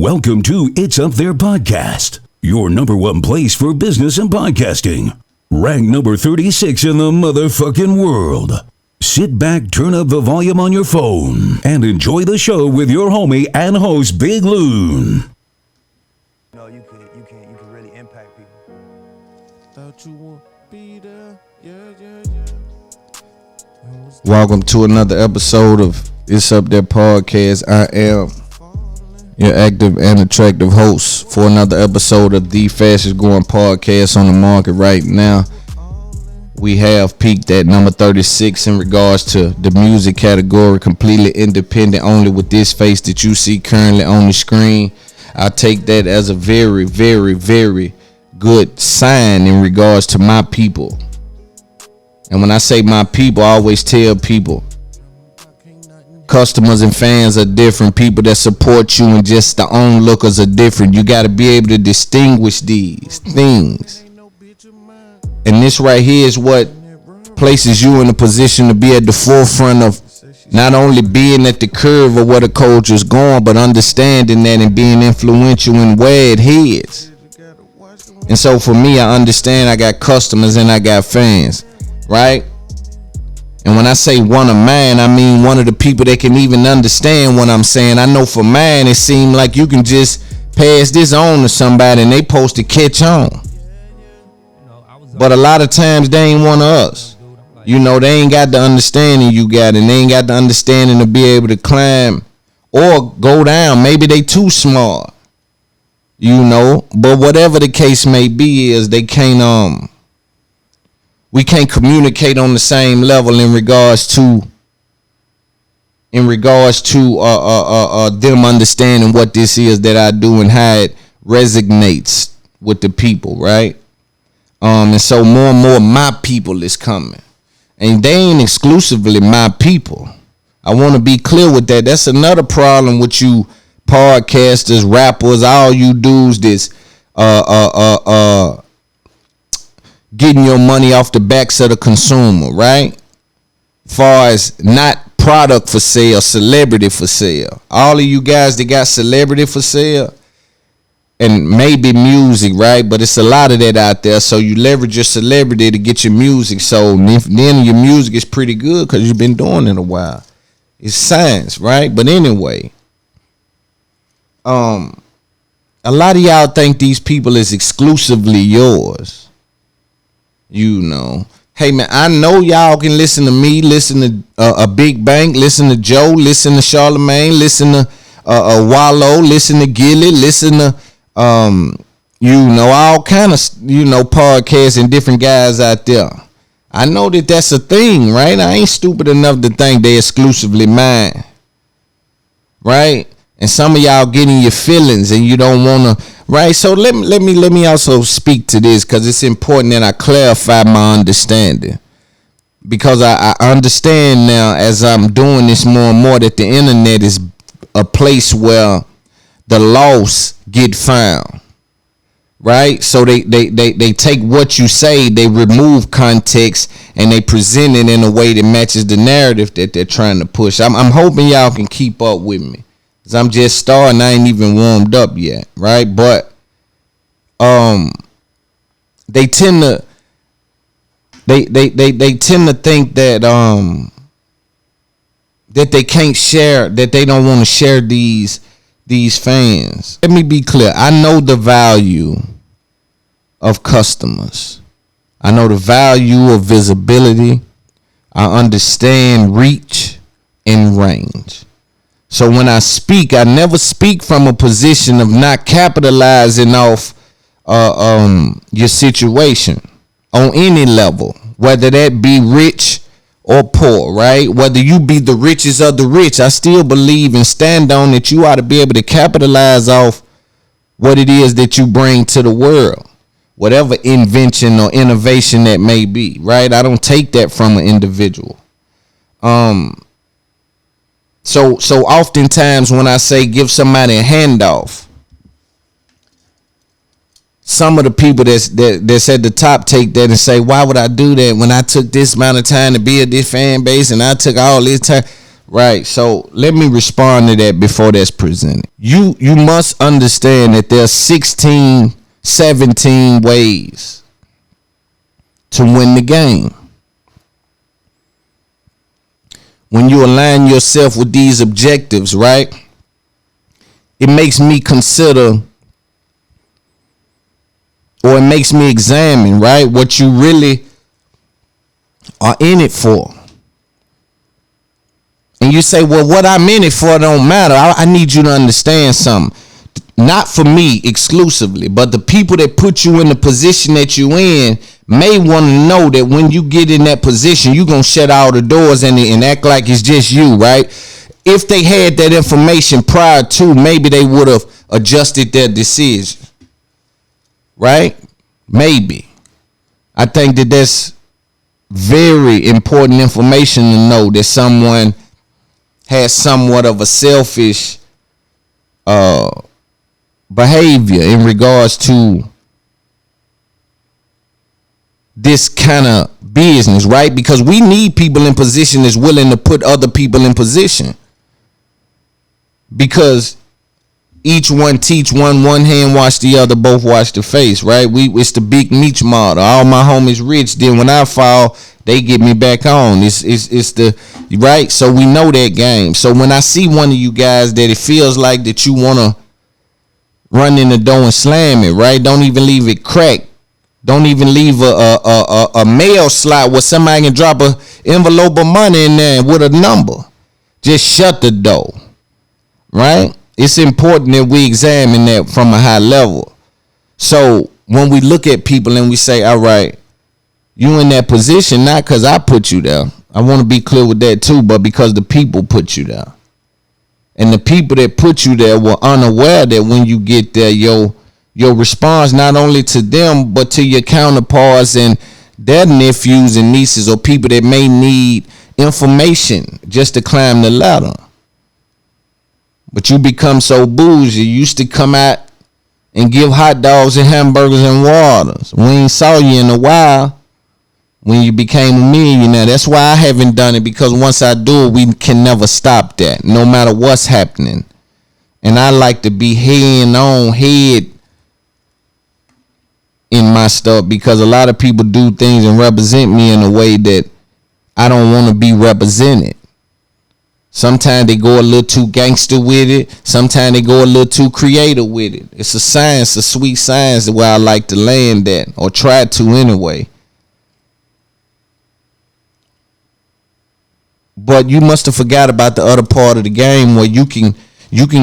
Welcome to It's Up There Podcast, your number one place for business and podcasting. Ranked number 36 in the motherfucking world. Sit back, turn up the volume on your phone, and enjoy the show with your homie and host, Big Loon. No, you can really impact people. Thought you would be there, yeah. Welcome to another episode of It's Up There Podcast. I am your active and attractive host for another episode of the fastest growing podcast on the market right now. We have peaked at number 36 in regards to the music category, completely independent, only with this face that you see currently on the screen. I take that as a very, very, very good sign in regards to my people. And when I say my people, I always tell people, customers and fans are different. People that support you and just the onlookers are different. You got to be able to distinguish these things. And this right here is what places you in a position to be at the forefront of not only being at the curve of where the culture is going, but understanding that and being influential in where it heads. And so for me, I understand I got customers and I got fans, right? And when I say one of mine, I mean one of the people that can even understand what I'm saying. I know for mine, it seemed like you can just pass this on to somebody and they supposed to catch on. But a lot of times they ain't one of us. You know, they ain't got the understanding you got, and they ain't got the understanding to be able to climb or go down. Maybe they too smart, you know. But whatever the case may be is they can't we can't communicate on the same level in regards to them understanding what this is that I do and how it resonates with the people, right? And so more and more my people is coming. And they ain't exclusively my people. I want to be clear with that. That's another problem with you podcasters, rappers, all you dudes this getting your money off the backs of the consumer, right? Far as not product for sale, celebrity for sale. All of you guys that got celebrity for sale and maybe music, right? But it's a lot of that out there. So you leverage your celebrity to get your music sold. And then your music is pretty good because you've been doing it a while. It's science, right? But anyway, a lot of y'all think these people is exclusively yours. You know, hey man, I know y'all can listen to me, listen to a Big Bank, listen to Joe, listen to Charlemagne, listen to Wallow, listen to Gilly, listen to you know, all kind of, you know, podcasts and different guys out there. I know that that's a thing, right? I ain't stupid enough to think they exclusively mine, right? And some of y'all getting your feelings and you don't want to, right? So let me also speak to this because it's important that I clarify my understanding, because I understand now as I'm doing this more and more that the internet is a place where the lost get found, right? So they take what you say, they remove context, and they present it in a way that matches the narrative that they're trying to push. I'm hoping y'all can keep up with me. I'm just starting. I ain't even warmed up yet, right? But they tend to think that that they can't share, that they don't want to share these fans. Let me be clear. I know the value of customers. I know the value of visibility. I understand reach and range. So when I speak, I never speak from a position of not capitalizing off your situation on any level, whether that be rich or poor, right? Whether you be the richest of the rich, I still believe and stand on that you ought to be able to capitalize off what it is that you bring to the world, whatever invention or innovation that may be, right? I don't take that from an individual. So oftentimes when I say give somebody a handoff, some of the people that's at the top take that and say, why would I do that when I took this amount of time to build this fan base and I took all this time? Right. So let me respond to that before that's presented. You must understand that there's 16, 17 ways to win the game. When you align yourself with these objectives, right, it makes me consider, or it makes me examine, right, what you really are in it for. And you say, well, what I'm in it for don't matter. I need you to understand something. Not for me exclusively, but the people that put you in the position that you in may want to know that when you get in that position, you're going to shut all the doors and act like it's just you, right? If they had that information prior to, maybe they would have adjusted their decision, right? Maybe. I think that that's very important information to know, that someone has somewhat of a selfish behavior in regards to this kind of business, right? Because we need people in position that's willing to put other people in position, because each one teach one hand wash the other, both wash the face, right? It's the big Meech model. All my homies rich, then when I fall, they get me back on. It's the right. So we know that game. So when I see one of you guys that it feels like that you want to run in the door and slam it, right? Don't even leave it cracked. Don't even leave a mail slot where somebody can drop a envelope of money in there with a number. Just shut the door, right? It's important that we examine that from a high level. So when we look at people and we say, all right, you in that position not because I put you there. I want to be clear with that too, but because the people put you there. And the people that put you there were unaware that when you get there, your response not only to them, but to your counterparts and their nephews and nieces, or people that may need information just to climb the ladder. But you become so bougie, you used to come out and give hot dogs and hamburgers and waters. We ain't saw you in a while when you became a millionaire. That's why I haven't done it, because once I do it, we can never stop that, no matter what's happening. And I like to be head in my stuff, because a lot of people do things and represent me in a way that I don't want to be represented. Sometimes they go a little too gangster with it. Sometimes they go a little too creative with it. It's a science, a sweet science, where I like to land that, or try to anyway. But you must have forgot about the other part of the game where you can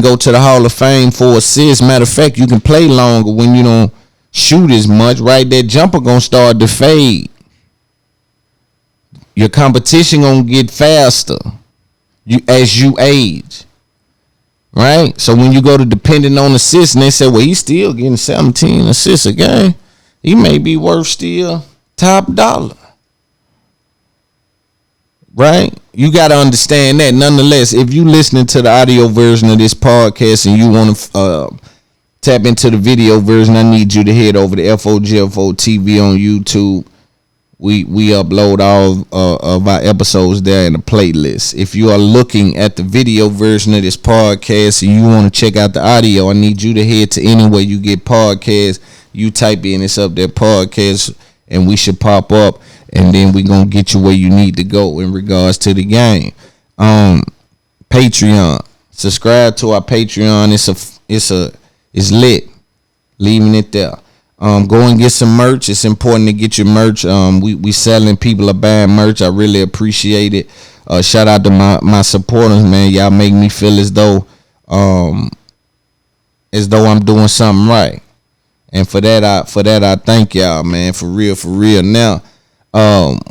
go to the Hall of Fame for assists. Matter of fact, you can play longer when you don't shoot as much, right? That jumper gonna start to fade. Your competition gonna get faster as you age, right? So when you go to depending on assists, and they say, well, he's still getting 17 assists a game, he may be worth still top dollar, right? You got to understand that. Nonetheless, if you listening to the audio version of this podcast and you want to tap into the video version, I need you to head over to FOGFO TV on YouTube. We upload all of our episodes there in a playlist. If you are looking at the video version of this podcast and you want to check out the audio, I need you to head to anywhere you get podcasts. You type in It's Up There Podcast and we should pop up, and then we're going to get you where you need to go in regards to the game. Patreon. Subscribe to our Patreon. It's lit. Leaving it there. Go and get some merch. It's important to get your merch. We selling, people are buying merch. I really appreciate it. Shout out to my supporters, man. Y'all make me feel as though I'm doing something right. And for that I thank y'all, man. For real. Now,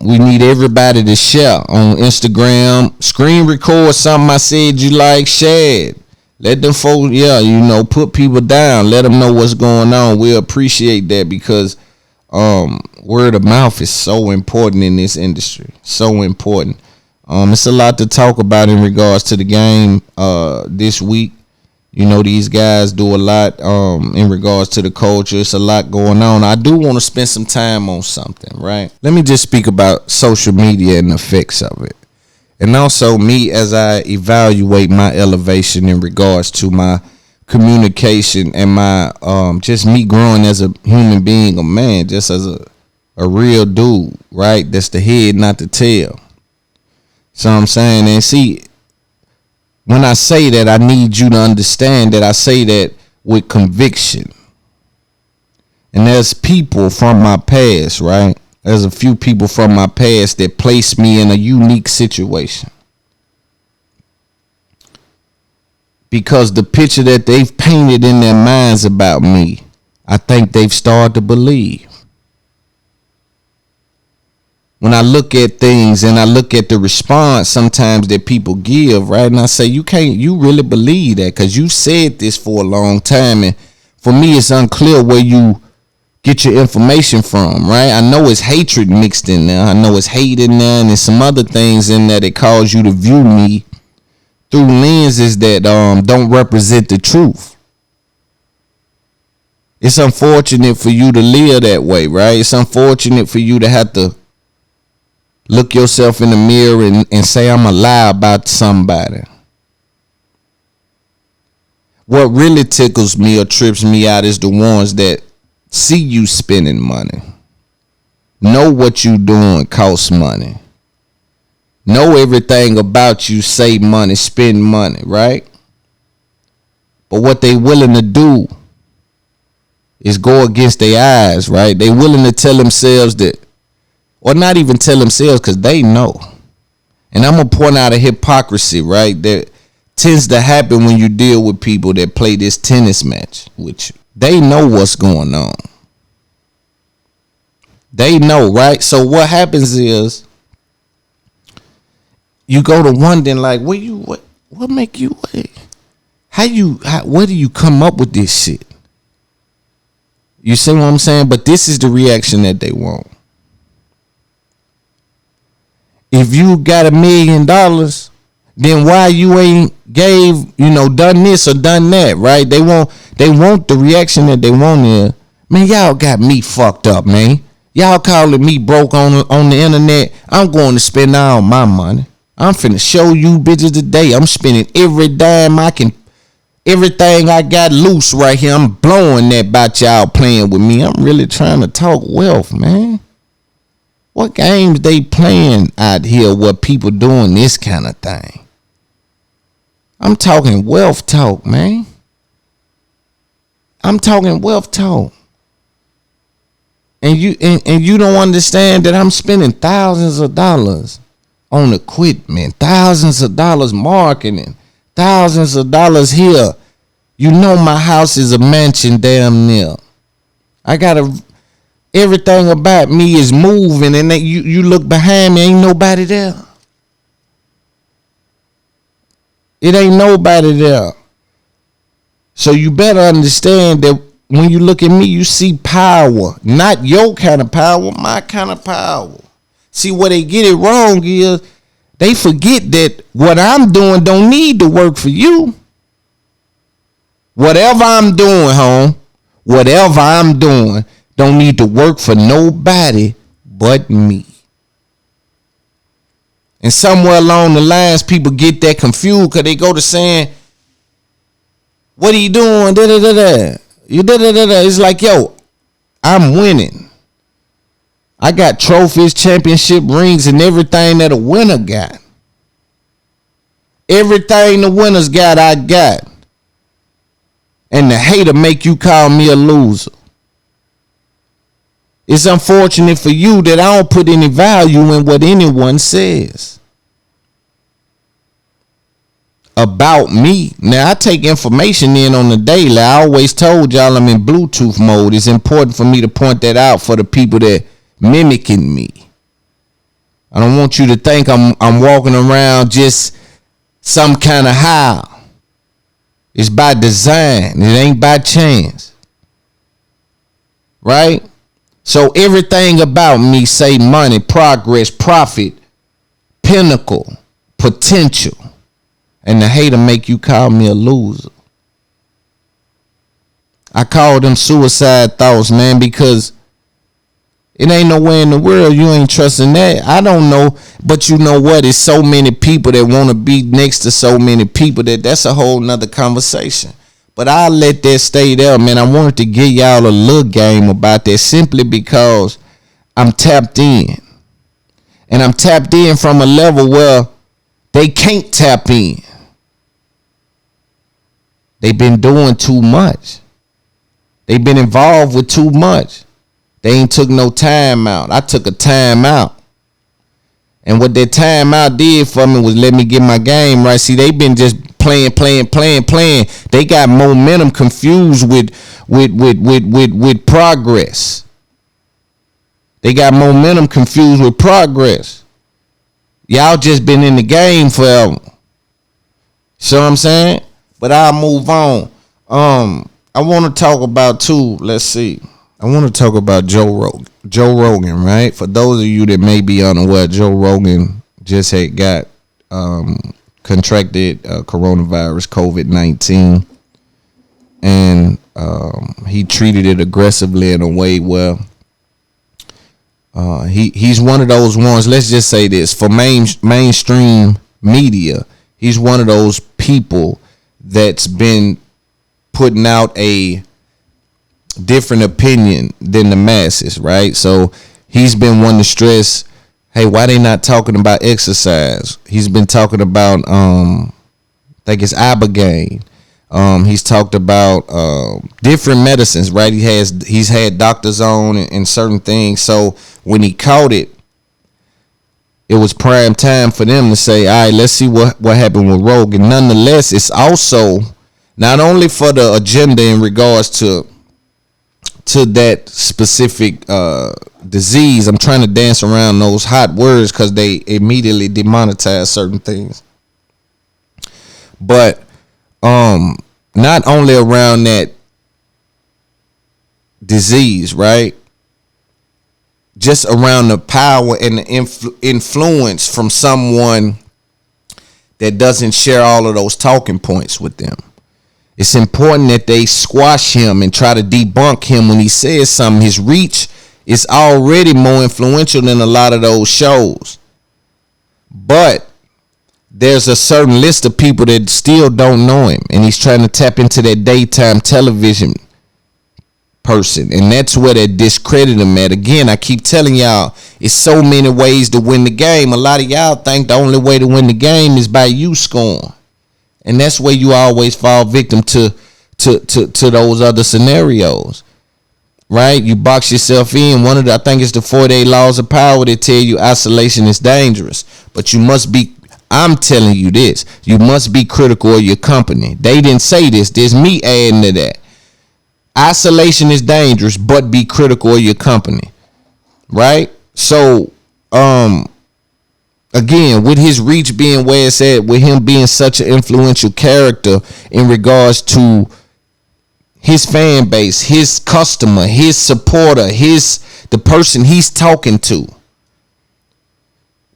we need everybody to share on Instagram. Screen record something I said you like, share it. Let them folks, put people down. Let them know what's going on. We appreciate that, because word of mouth is so important in this industry. So important. It's a lot to talk about in regards to the game this week. These guys do a lot in regards to the culture. It's a lot going on. I do want to spend some time on something, right? Let me just speak about social media and the effects of it. And also me as I evaluate my elevation in regards to my communication and my just me growing as a human being, a man, just as a real dude, right? That's the head, not the tail. So I'm saying, and see, when I say that, I need you to understand that I say that with conviction. And there's people from my past, right? There's a few people from my past that placed me in a unique situation. Because the picture that they've painted in their minds about me, I think they've started to believe. When I look at things and I look at the response sometimes that people give, right? And I say, you really believe that because you said this for a long time. And for me, it's unclear where you get your information from, right? I know it's hatred mixed in there. I know it's hate in there, and there's some other things in there that cause you to view me through lenses that don't represent the truth. It's unfortunate for you to live that way, right? It's unfortunate for you to have to look yourself in the mirror and say, I'm a lie about somebody. What really tickles me or trips me out is the ones that see you spending money, know what you doing costs money, know everything about you, save money, spend money, right? But what they willing to do is go against their eyes, right? They willing to tell themselves that, or not even tell themselves, because they know. And I'm going to point out a hypocrisy, right, that tends to happen when you deal with people that play this tennis match with you. They know what's going on. They know, right? So what happens is you go to wondering, like, what make you, where do you come up with this shit? You see what I'm saying? But this is the reaction that they want. If you got $1 million, then why you ain't done this or done that, right? They want the reaction that they want is, man, y'all got me fucked up, man. Y'all calling me broke on the internet. I'm going to spend all my money. I'm finna show you bitches today. I'm spending every dime I can, everything I got loose right here. I'm blowing that about y'all playing with me. I'm really trying to talk wealth, man. What games they playing out here where people doing this kind of thing? I'm talking wealth talk, man. I'm talking wealth talk. And you don't understand that I'm spending thousands of dollars on equipment, thousands of dollars marketing, thousands of dollars here. You know my house is a mansion damn near. I got everything about me is moving, and you look behind me, ain't nobody there. It ain't nobody there. So you better understand that when you look at me, you see power. Not your kind of power, my kind of power. See, where they get it wrong is they forget that what I'm doing don't need to work for you. Whatever I'm doing, whatever I'm doing don't need to work for nobody but me. And somewhere along the lines, people get that confused because they go to saying, what are you doing? Da-da-da-da. It's like, yo, I'm winning. I got trophies, championship rings, and everything that a winner got. Everything the winners got, I got. And the hater make you call me a loser. It's unfortunate for you that I don't put any value in what anyone says about me. Now, I take information in on the daily. I always told y'all I'm in Bluetooth mode. It's important for me to point that out for the people that mimicking me. I don't want you to think I'm walking around just some kind of high. It's by design. It ain't by chance. Right? So everything about me say money, progress, profit, pinnacle, potential. And the hater make you call me a loser. I call them suicide thoughts, man, because It ain't nowhere in the world you ain't trusting that. I don't know, but you know what? It's so many people that want to be next to so many people that's a whole nother conversation. But I'll let that stay there, man. I wanted to give y'all a little game about that simply because I'm tapped in. And I'm tapped in from a level where they can't tap in. They've been doing too much. They've been involved with too much. They ain't took no time out. I took a time out. And what that time out did for me was let me get my game right. See, they been just playing. They got momentum confused with progress. They got momentum confused with progress. Y'all just been in the game forever. See what I'm saying? But I'll move on. I want to talk about too. Let's see. I want to talk about Joe Rogan. Joe Rogan, right? For those of you that may be unaware, Joe Rogan just had got contracted coronavirus, COVID-19, and he treated it aggressively in a way where he's one of those ones. Let's just say this for mainstream media. He's one of those people that's been putting out a different opinion than the masses, right? So he's been one to stress, hey, why they not talking about exercise? He's been talking about I think it's Ibogaine. He's talked about different medicines, right? He's had doctors on and certain things. So when he caught it, it was prime time for them to say, all right, let's see what happened with Rogan. Nonetheless, it's also not only for the agenda in regards to that specific disease. I'm trying to dance around those hot words because they immediately demonetize certain things. But not only around that disease, right? Just around the power and the influence from someone that doesn't share all of those talking points with them. It's important that they squash him and try to debunk him when he says something. His reach is already more influential than a lot of those shows. But there's a certain list of people that still don't know him, and he's trying to tap into that daytime television person, and that's where they discredit him at. Again, I keep telling y'all, it's so many ways to win the game. A lot of y'all think the only way to win the game is by you scoring. And that's where you always fall victim to those other scenarios, right? You box yourself in. I think it's the 48 laws of power that tell you isolation is dangerous. But you must be, I'm telling you this, you must be critical of your company. They didn't say this. There's me adding to that. Isolation is dangerous, but be critical of your company, right? So, again, with his reach being where it's at, with him being such an influential character in regards to his fan base, his customer, his supporter, the person he's talking to.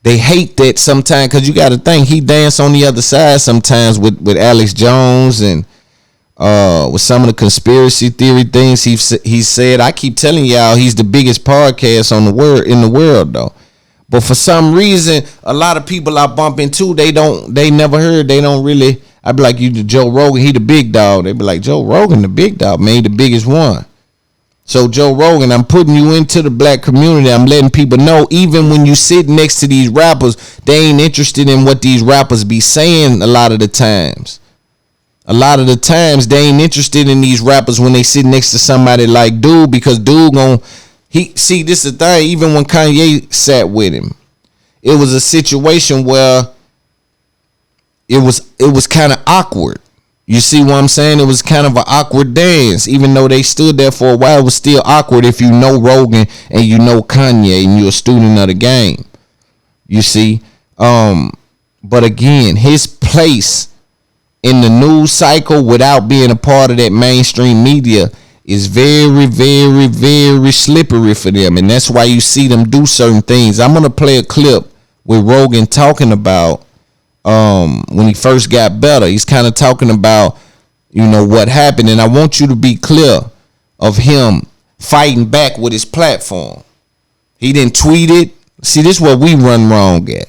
They hate that sometimes because you got to think he danced on the other side sometimes with Alex Jones and with some of the conspiracy theory things he said. I keep telling y'all he's the biggest podcast in the world though. But for some reason, a lot of people I bump into, they never heard, they don't really. I be like, you the Joe Rogan, he the big dog. They be like, Joe Rogan, the big dog, man, he the biggest one. So Joe Rogan, I'm putting you into the black community. I'm letting people know, even when you sit next to these rappers, they ain't interested in what these rappers be saying a lot of the times. A lot of the times, they ain't interested in these rappers when they sit next to somebody like Dude, because Dude this is the thing, even when Kanye sat with him, it was a situation where it was kind of awkward. You see what I'm saying? It was kind of an awkward dance. Even though they stood there for a while, it was still awkward if you know Rogan and you know Kanye and you're a student of the game. You see? But again, his place in the news cycle without being a part of that mainstream media is very, very, very slippery for them. And that's why you see them do certain things. I'm going to play a clip with Rogan talking about when he first got better. He's kind of talking about, what happened. And I want you to be clear of him fighting back with his platform. He didn't tweet it. See, this is what we run wrong at.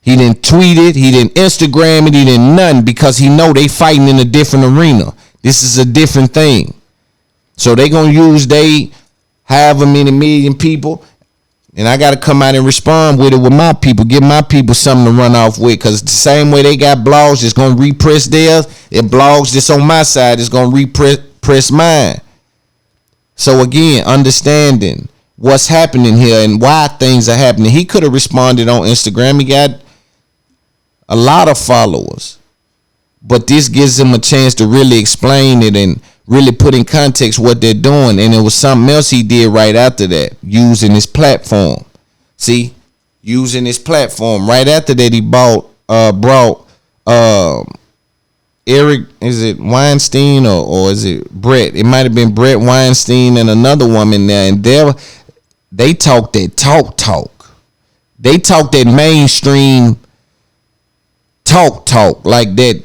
He didn't tweet it. He didn't Instagram it. He didn't nothing because he know they fighting in a different arena. This is a different thing. So they gonna use they however many million people, and I gotta come out and respond with it with my people. Give my people something to run off with, because the same way they got blogs that's gonna repress theirs, and blogs that's on my side is gonna repress mine. So again, understanding what's happening here and why things are happening. He could have responded on Instagram. He got a lot of followers, but this gives him a chance to really explain it and really put in context what they're doing. And it was something else he did right after that, using his platform. See, using his platform. Right after that, he brought Eric, is it Weinstein or is it Brett? It might have been Brett Weinstein and another woman there, and they talk that talk. They talk that mainstream talk like that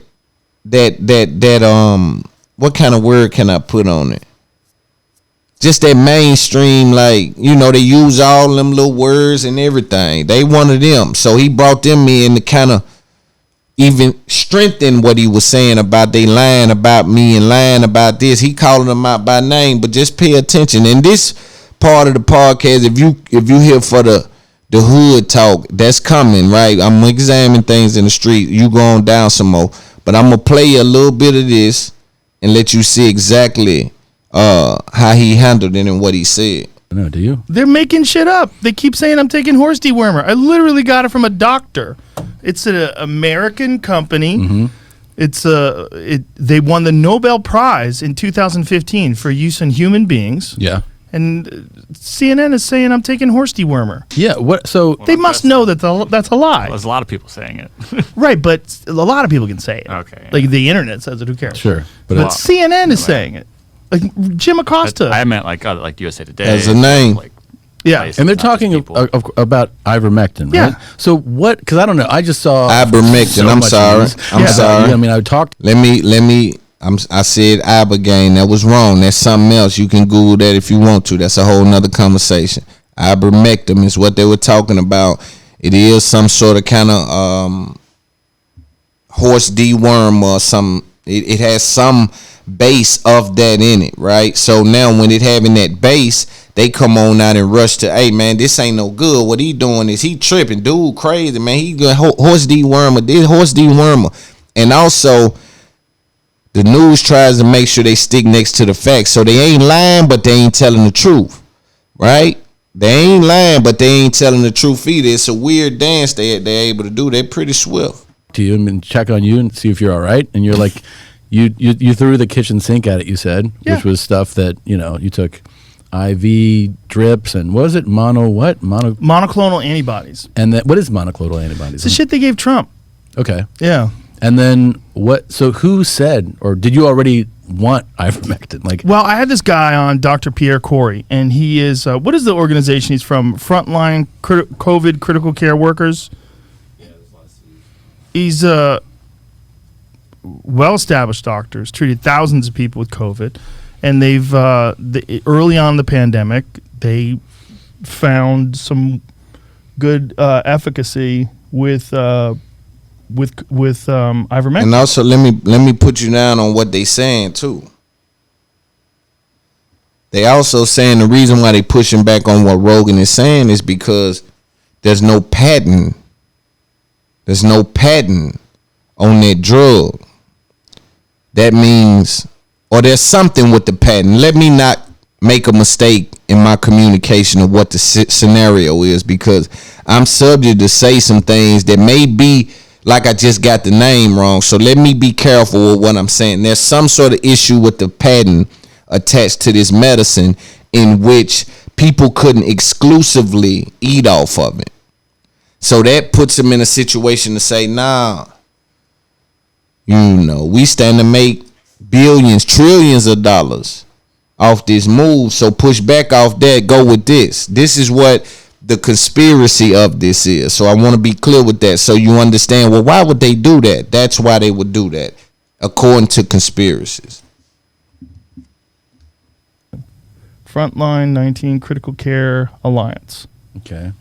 what kind of word can I put on it? Just that mainstream, like, you know, they use all them little words and everything. They one of them. So he brought them in to kind of even strengthen what he was saying about they lying about me and lying about this. He calling them out by name, but just pay attention. In this part of the podcast, if you here for the hood talk, that's coming, right? I'm examining things in the street. You going down some more, but I'm gonna play a little bit of this and let you see exactly how he handled it and what he said. No, do you? They're making shit up. They keep saying I'm taking horse dewormer. I literally got it from a doctor. It's an American company. Mm-hmm. They won the Nobel Prize in 2015 for use in human beings. Yeah. And CNN is saying I'm taking horse dewormer. Yeah. What? So they must know that that's a lie. Well, there's a lot of people saying it. Right, but a lot of people can say it. Okay. Like the internet says it. Who cares? Sure, But Well, CNN is saying it. Like Jim Acosta. I meant like USA Today. As a name. Like, yeah. places, and they're not just talking people. about Ivermectin, Yeah. right? So what? Because I don't know. I just saw Ivermectin. so I'm much sorry. news. I'm sorry. I mean, I talked. Let me. I said Ibogaine. That was wrong. That's something else. You can Google that if you want to. That's a whole nother conversation. Ivermectin is what they were talking about. It is some sort of kind of horse deworm or some. It has some base of that in it, right? So now when it having that base, they come on out and rush to, hey man, this ain't no good. What he doing is he tripping, dude, crazy, man. He going horse dewormer, this horse dewormer, and also the news tries to make sure they stick next to the facts. So they ain't lying, but they ain't telling the truth, right? They ain't lying, but they ain't telling the truth either. It's a weird dance they're able to do. They're pretty swift. To you and check on you and see if you're all right. And you're like, you threw the kitchen sink at it. You said, Yeah. which was stuff that you took IV drips and what was it monoclonal antibodies. and that what is monoclonal antibodies? It's the shit they gave Trump. Okay. Yeah. And then what? So who said, or did you already want ivermectin? Like, Well, I had this guy on, Dr. Pierre Corey, and he is what is the organization he's from? Frontline COVID critical care workers. He's well-established doctors, treated thousands of people with COVID, and they've early on in the pandemic they found some good efficacy with ivermectin. And also, let me put you down on what they saying too. They also saying the reason why they pushing back on what Rogan is saying is because there's no patent. There's no patent on that drug. That means, or there's something with the patent. Let me not make a mistake in my communication of what the scenario is, because I'm subject to say some things that may be like I just got the name wrong. So let me be careful with what I'm saying. There's some sort of issue with the patent attached to this medicine in which people couldn't exclusively eat off of it. So that puts them in a situation to say, nah, we stand to make billions, trillions of dollars off this move. So push back off that, go with this. This is what the conspiracy of this is. So I want to be clear with that, so you understand, well, why would they do that? That's why they would do that, according to conspiracies. Frontline 19 Critical Care Alliance. Okay.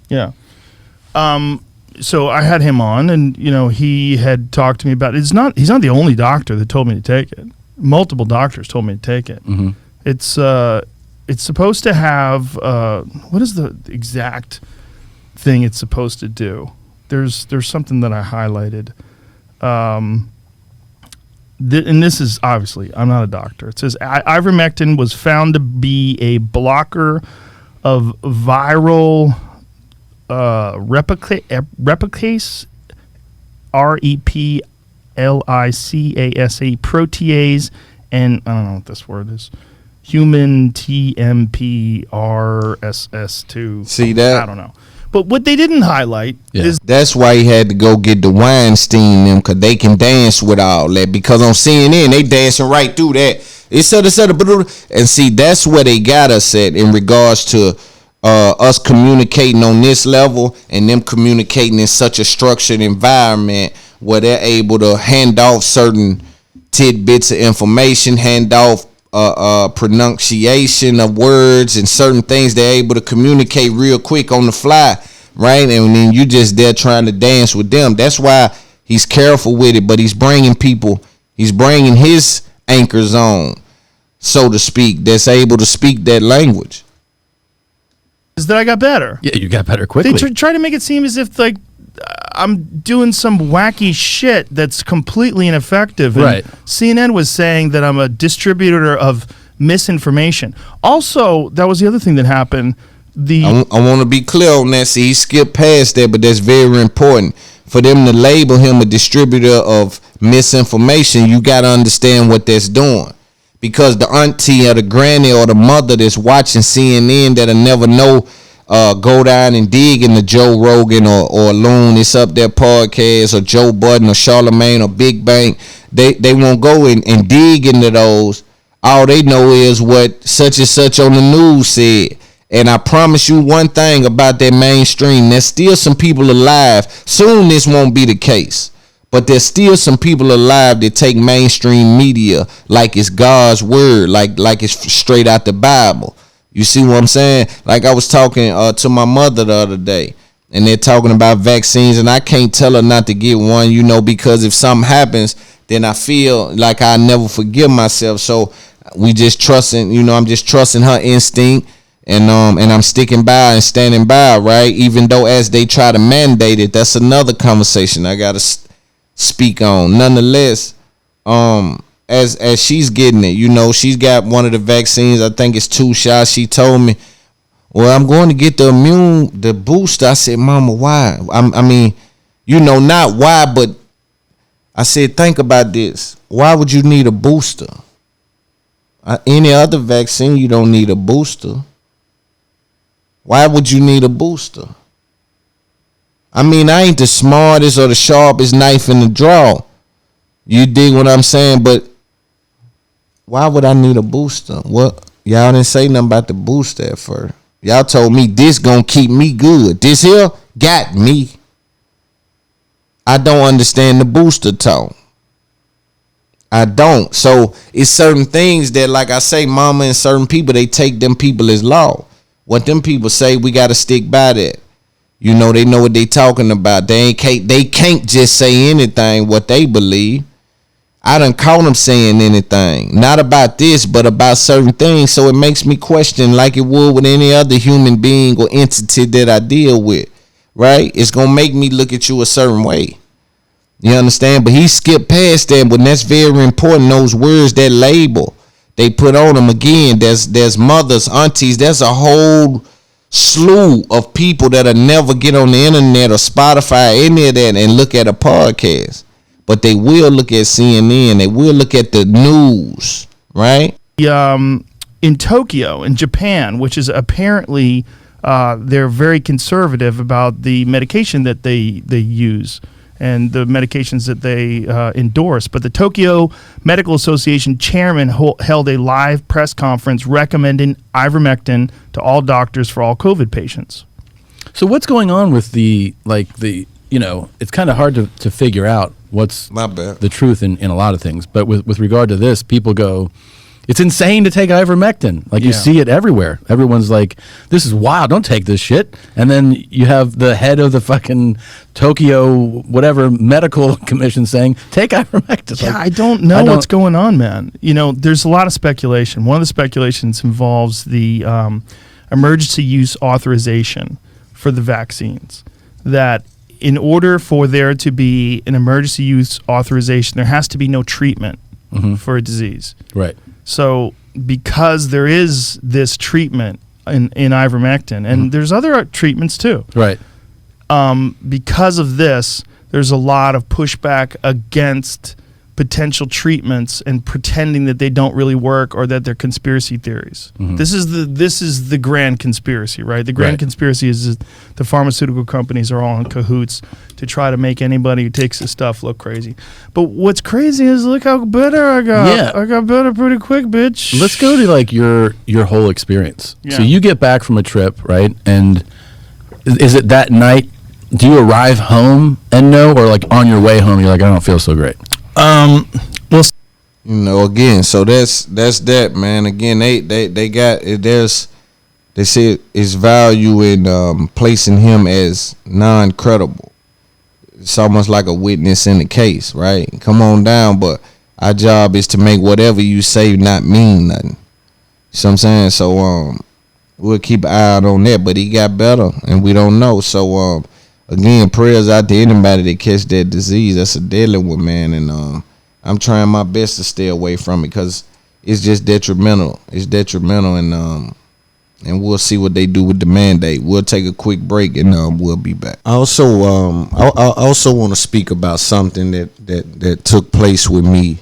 Yeah. So I had him on, and he had talked to me about it. He's not the only doctor that told me to take it. Multiple doctors told me to take it. Mm-hmm. It's supposed to have what is the exact thing it's supposed to do? There's something that I highlighted. And this is obviously, I'm not a doctor. It says ivermectin was found to be a blocker of viral replicase, REPLICASE protease, and I don't know what this word is. Human TMPRSS2. See that? I don't know. But what they didn't highlight is that's why he had to go get the Weinstein them, because they can dance with all that. Because on CNN, they dancing right through that. And see, that's where they got us at in regards to us communicating on this level and them communicating in such a structured environment where they're able to hand off certain tidbits of information, hand off pronunciation of words and certain things. They're able to communicate real quick on the fly, right? And then you just there trying to dance with them. That's why he's careful with it, but he's bringing his anchors on, so to speak, that's able to speak that language. Is that I got better. Yeah, you got better quickly. They try to make it seem as if I'm doing some wacky shit that's completely ineffective. And right. CNN was saying that I'm a distributor of misinformation. Also, that was the other thing that happened. I want to be clear on that. See, he skipped past that, but that's very important. For them to label him a distributor of misinformation, you got to understand what that's doing. Because the auntie or the granny or the mother that's watching CNN that'll never know, go down and dig into Joe Rogan or LOON, It's Up There podcast, or Joe Budden or Charlemagne or Big Bang. They won't go and dig into those. All they know is what such and such on the news said. And I promise you one thing about that mainstream, there's still some people alive. Soon this won't be the case. But there's still some people alive that take mainstream media like it's God's word, like it's straight out the Bible. You see what I'm saying? Like I was talking to my mother the other day, and they're talking about vaccines, and I can't tell her not to get one, because if something happens, then I feel like I never forgive myself. So we just trusting, I'm just trusting her instinct, and I'm sticking by and standing by, right? Even though as they try to mandate it, that's another conversation I gotta speak on. Nonetheless, as she's getting it, she's got one of the vaccines. I think it's 2 shots. She told me, well, I'm going to get the booster. I said, Mama, why? I mean, not why, but I said, think about this. Why would you need a booster? Any other vaccine, you don't need a booster. Why would you need a booster? I mean, I ain't the smartest or the sharpest knife in the drawer. You dig what I'm saying? But why would I need a booster? What? Y'all didn't say nothing about the booster at first. Y'all told me this gonna keep me good. This here got me. I don't understand the booster talk. I don't. So it's certain things that, like I say, mama and certain people, they take them people as law. What them people say, we got to stick by that. They know what they talking about. They can't just say anything what they believe. I done caught them saying anything, not about this, but about certain things. So it makes me question, like it would with any other human being or entity that I deal with, right? It's going to make me look at you a certain way. You understand? But he skipped past that, but that's very important. Those words, that label they put on them, again, there's mothers, aunties, there's a whole slew of people that'll never get on the internet or Spotify, any of that, and look at a podcast. But they will look at CNN. They will look at the news, right? In Tokyo, in Japan, which is apparently they're very conservative about the medication that they use and the medications that they endorse. But the Tokyo Medical Association chairman held a live press conference recommending ivermectin to all doctors for all COVID patients. So what's going on with it's kind of hard to figure out what's My bad. the truth in a lot of things. But with regard to this, people go, It's insane to take ivermectin. Like, you see it everywhere. Everyone's like, this is wild. Don't take this shit. And then you have the head of the fucking Tokyo, whatever, medical commission saying, take ivermectin. Yeah, Like, I don't know what's going on, man. You know, there's a lot of speculation. One of the speculations involves the emergency use authorization for the vaccines. That in order for there to be an emergency use authorization, there has to be no treatment for a disease. Right. So because there is this treatment in ivermectin, and there's other treatments too. Right. Because of this, there's a lot of pushback against potential treatments and pretending that they don't really work or that they're conspiracy theories. This is the grand conspiracy, right? The grand conspiracy is the pharmaceutical companies are all in cahoots to try to make anybody who takes this stuff look crazy. But what's crazy is look how better I got. Yeah. I got better pretty quick, bitch. Let's go to like your whole experience. Yeah. So you get back from a trip, right? And is it that night? Do you arrive home and know, or like on your way home, you're like, I don't feel so great? Well, You know, again, so that's that, man. Again, they got they say it's value in placing him as non-credible. It's almost like a witness in the case, right? Come on down, but our job is to make whatever you say not mean nothing. You know what I'm saying? So we'll keep an eye out on that, but he got better and we don't know. So again, prayers out to anybody that catch that disease. That's a deadly one, man, and I'm trying my best to stay away from it because it's just detrimental. It's detrimental, and we'll see what they do with the mandate. We'll take a quick break and we'll be back. I also want to speak about something that took place with me,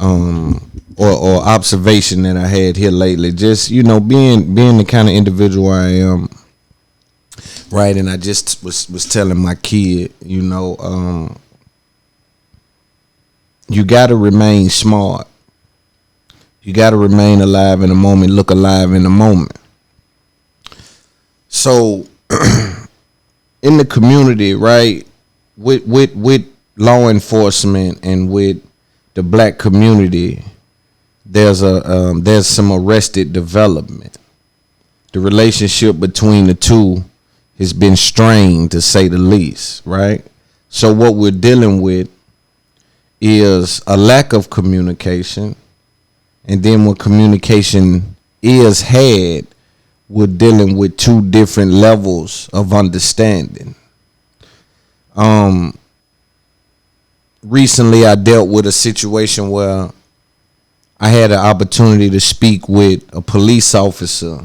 or observation that I had here lately. Just, you know, being the kind of individual I am, right? And I just was telling my kid, you know, you got to remain smart. You got to remain alive in the moment, look alive in the moment. So in the community, right, with law enforcement and with the black community, there's some arrested development. The relationship between the two has been strained, to say the least, right? So what we're dealing with is a lack of communication, and then when communication is had, we're dealing with two different levels of understanding. Recently I dealt with a situation where I had an opportunity to speak with a police officer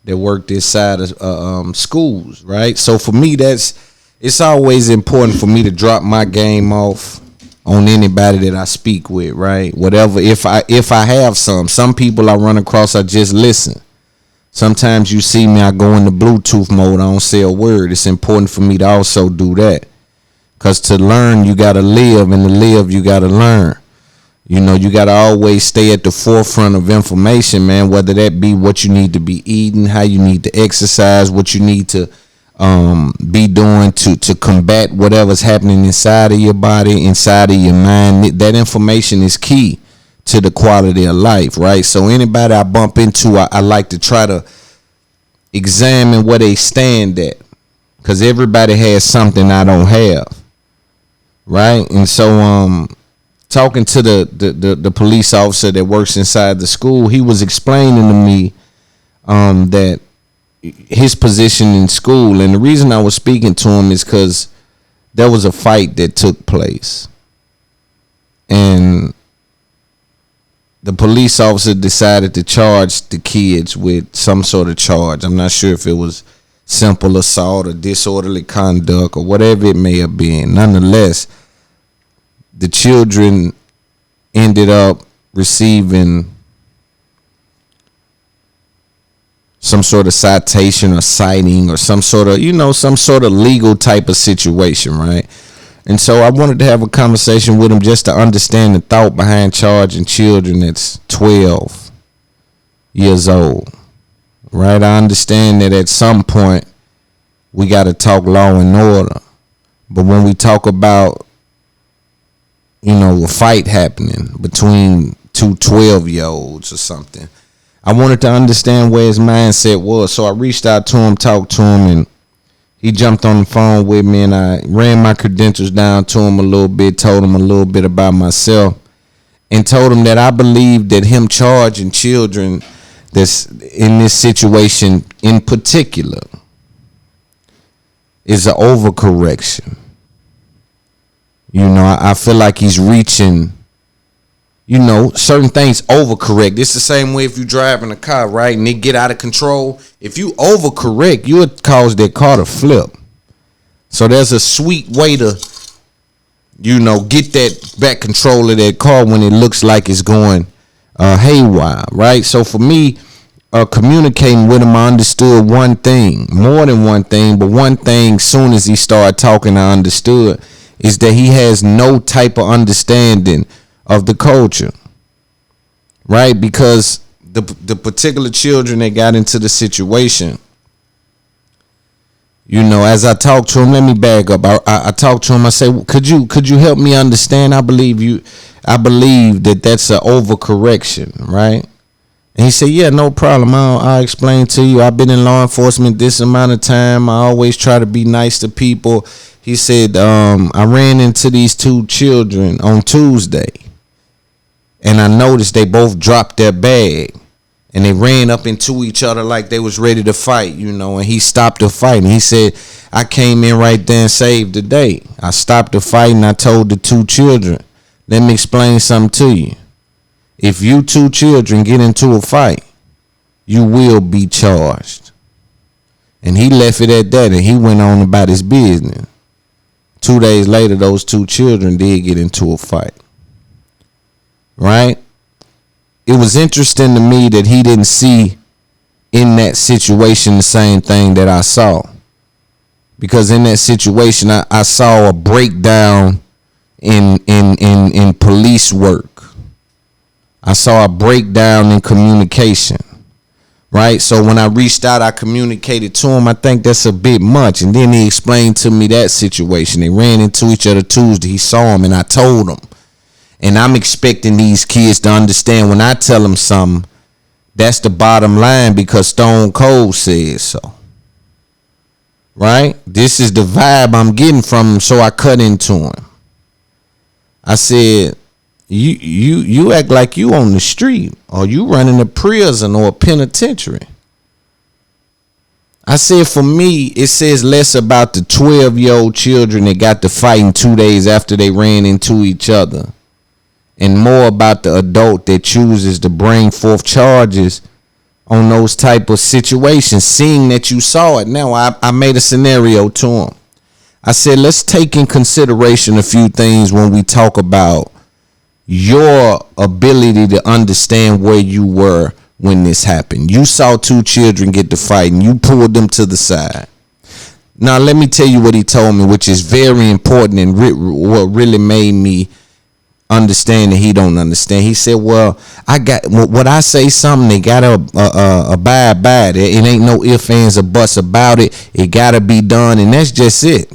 that worked inside of schools, right? So for me, it's always important for me to drop my game off on anybody that I speak with, right? Whatever, if I have some people I run across, I just listen. Sometimes you see me, I go into Bluetooth mode, I don't say a word. It's important for me to also do that. Because to learn, you got to live, and to live, you got to learn. You know, you got to always stay at the forefront of information, man, whether that be what you need to be eating, how you need to exercise, what you need to be doing to combat whatever's happening inside of your body, inside of your mind. That information is key to the quality of life, right? So anybody I bump into, I like to try to examine where they stand at, because everybody has something I don't have, right? And so talking to the police officer that works inside the school, he was explaining to me that his position in school, and the reason I was speaking to him is because there was a fight that took place, and the police officer decided to charge the kids with some sort of charge. I'm not sure if it was simple assault or disorderly conduct or whatever it may have been. Nonetheless, the children ended up receiving some sort of citation or citing or some sort of legal type of situation, right? And so I wanted to have a conversation with him just to understand the thought behind charging children that's 12 years old, right? I understand that at some point we got to talk law and order, but when we talk about, you know, a fight happening between two 12-year-olds or something. I wanted to understand where his mindset was, so I reached out to him, talked to him, and he jumped on the phone with me, and I ran my credentials down to him a little bit, told him a little bit about myself, and told him that I believe that him charging children that's in this situation in particular is an overcorrection. You know, I feel like he's reaching, you know, certain things overcorrect. It's the same way if you're driving a car, right, and it get out of control. If you overcorrect, you would cause that car to flip. So there's a sweet way to, you know, get that back control of that car when it looks like it's going haywire, right? So for me, communicating with him, I understood one thing, more than one thing, but one thing. Soon as he started talking, I understood is that he has no type of understanding of the culture, right? Because the particular children that got into the situation, you know, as I talked to him, let me back up. I talked to him. I said, could you help me understand? I believe that that's an overcorrection, right? And he said, yeah, no problem. I'll explain to you. I've been in law enforcement this amount of time. I always try to be nice to people. He said, I ran into these two children on Tuesday, and I noticed they both dropped their bag, and they ran up into each other like they was ready to fight, you know, and he stopped the fight. And he said, I came in right there and saved the day. I stopped the fight, and I told the two children, let me explain something to you. If you two children get into a fight, you will be charged. And he left it at that, and he went on about his business. 2 days later, those two children did get into a fight. Right? It was interesting to me that he didn't see in that situation the same thing that I saw. Because in that situation, I saw a breakdown in police work. I saw a breakdown in communication. Right? So when I reached out, I communicated to him. I think that's a bit much. And then he explained to me that situation. They ran into each other Tuesday. He saw him, and I told him. And I'm expecting these kids to understand when I tell them something, that's the bottom line because Stone Cold says so. Right? This is the vibe I'm getting from him, so I cut into him. I said, You act like you on the street, or you running a prison or a penitentiary. I said, for me, it says less about the 12-year-old children that got to fighting 2 days after they ran into each other, and more about the adult that chooses to bring forth charges on those type of situations, seeing that you saw it. Now, I made a scenario to him. I said, let's take in consideration a few things when we talk about your ability to understand where you were when this happened. You saw two children get to fight and you pulled them to the side. Now, let me tell you what he told me, which is very important and what really made me understand that he don't understand. He said, well, what I say something, they gotta abide by it. It ain't no ifs, ands, or buts about it. It gotta be done, and that's just it.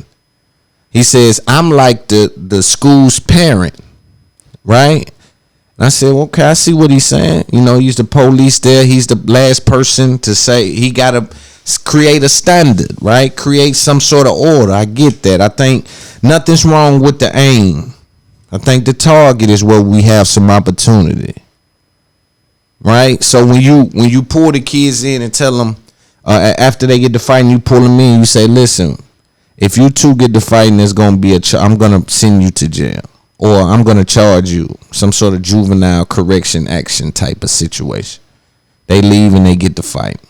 He says, I'm like the school's parent. Right? And I said, okay, I see what he's saying. You know, he's the police there. He's the last person to say he got to create a standard, right? Create some sort of order. I get that. I think nothing's wrong with the aim. I think the target is where we have some opportunity. Right? So when you pull the kids in and tell them after they get to fighting, you pull them in, you say, listen, if you two get to fighting, there's going to be I'm going to send you to jail. Or I'm going to charge you some sort of juvenile correction action type of situation. They leave and they get to fight.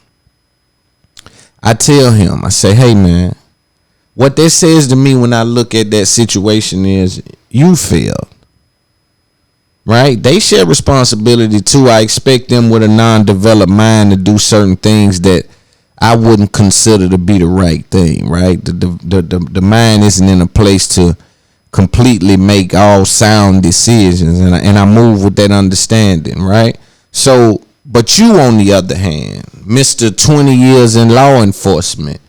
I tell him, I say, hey, man, what that says to me when I look at that situation is you failed. Right? They share responsibility too. I expect them with a non-developed mind to do certain things that I wouldn't consider to be the right thing. Right? The mind isn't in a place to completely make all sound decisions, and I move with that understanding, right? So, but you on the other hand, Mr. 20 years in law enforcement,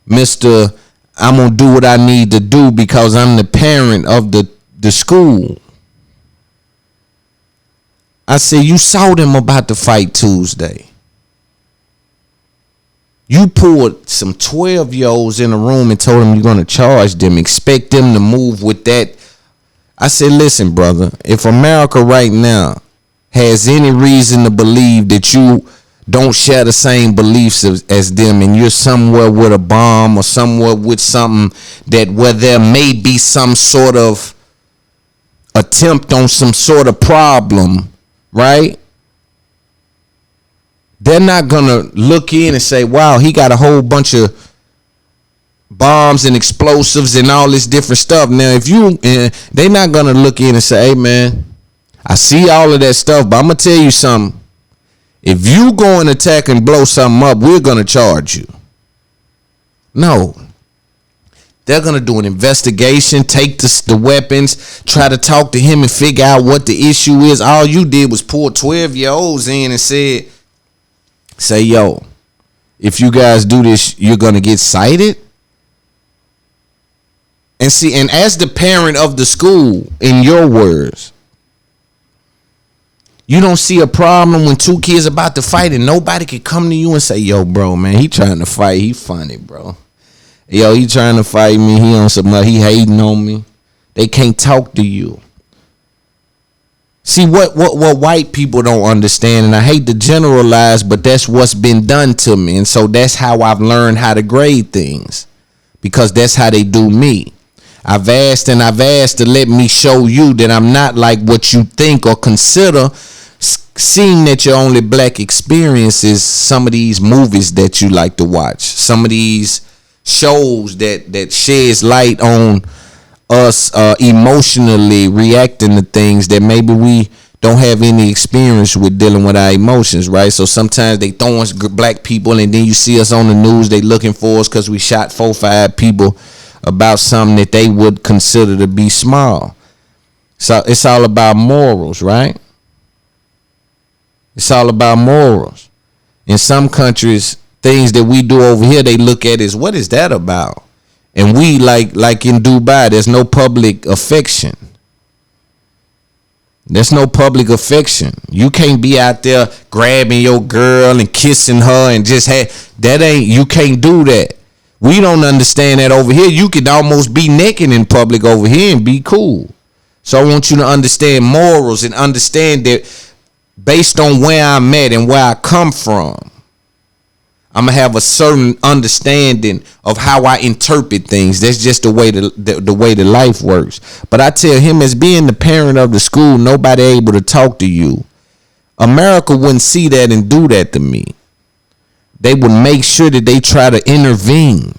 Mr. I'm gonna do what I need to do because I'm the parent of the school. I said, you saw them about to fight Tuesday. You pulled some 12-year-olds in a room and told them you're going to charge them, expect them to move with that. I said, listen, brother, if America right now has any reason to believe that you don't share the same beliefs as them, and you're somewhere with a bomb or somewhere with something that where there may be some sort of attempt on some sort of problem, right? They're not gonna look in and say, wow, he got a whole bunch of bombs and explosives and all this different stuff. Now, if you, they're not gonna look in and say, hey man, I see all of that stuff, but I'm gonna tell you something. If you go and attack and blow something up, we're gonna charge you. No. They're gonna do an investigation, take the weapons, try to talk to him and figure out what the issue is. All you did was pull 12-year-olds in and say, yo, if you guys do this, you're gonna get cited. And see, and as the parent of the school, in your words, you don't see a problem when two kids about to fight and nobody can come to you and say, yo, bro, man, he trying to fight. He funny, bro. Yo, he trying to fight me. He on some, he hating on me. They can't talk to you. See, what white people don't understand, and I hate to generalize, but that's what's been done to me. And so that's how I've learned how to grade things, because that's how they do me. I've asked to let me show you that I'm not like what you think or consider, seeing that your only black experience is some of these movies that you like to watch, some of these shows that sheds light on us emotionally reacting to things that maybe we don't have any experience with dealing with our emotions, right? So sometimes they throw us black people, and then you see us on the news, they looking for us because we shot 4-5 people about something that they would consider to be small. So it's all about morals, right? It's all about morals. In some countries, things that we do over here, they look at as, what is that about? And we like in Dubai, there's no public affection. There's no public affection. You can't be out there grabbing your girl and kissing her and just you can't do that. We don't understand that over here. You could almost be naked in public over here and be cool. So I want you to understand morals and understand that based on where I'm at and where I come from, I'm gonna have a certain understanding of how I interpret things. That's just the way the life works. But I tell him, as being the parent of the school, nobody able to talk to you. America wouldn't see that and do that to me. They would make sure that they try to intervene.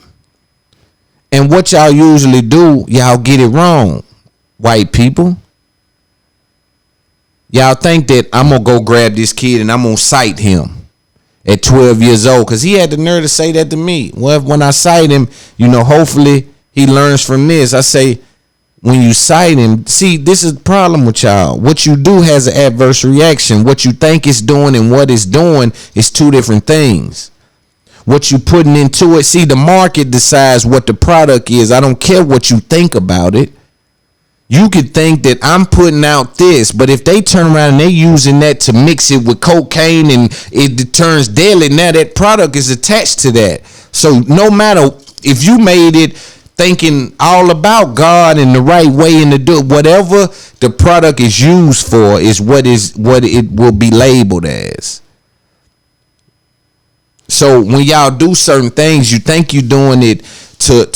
And what y'all usually do, y'all get it wrong, white people. Y'all think that I'm gonna go grab this kid and I'm gonna cite him at 12 years old, because he had the nerve to say that to me. Well, when I cite him, hopefully he learns from this. I say, when you cite him, see, this is the problem with y'all. What you do has an adverse reaction. What you think it's doing and what it's doing is two different things. What you putting into it, see, the market decides what the product is. I don't care what you think about it. You could think that I'm putting out this, but if they turn around and they're using that to mix it with cocaine and it turns deadly, now that product is attached to that. So no matter if you made it thinking all about God and the right way and to do whatever the product is used for is what it will be labeled as. So when y'all do certain things, you think you're doing it to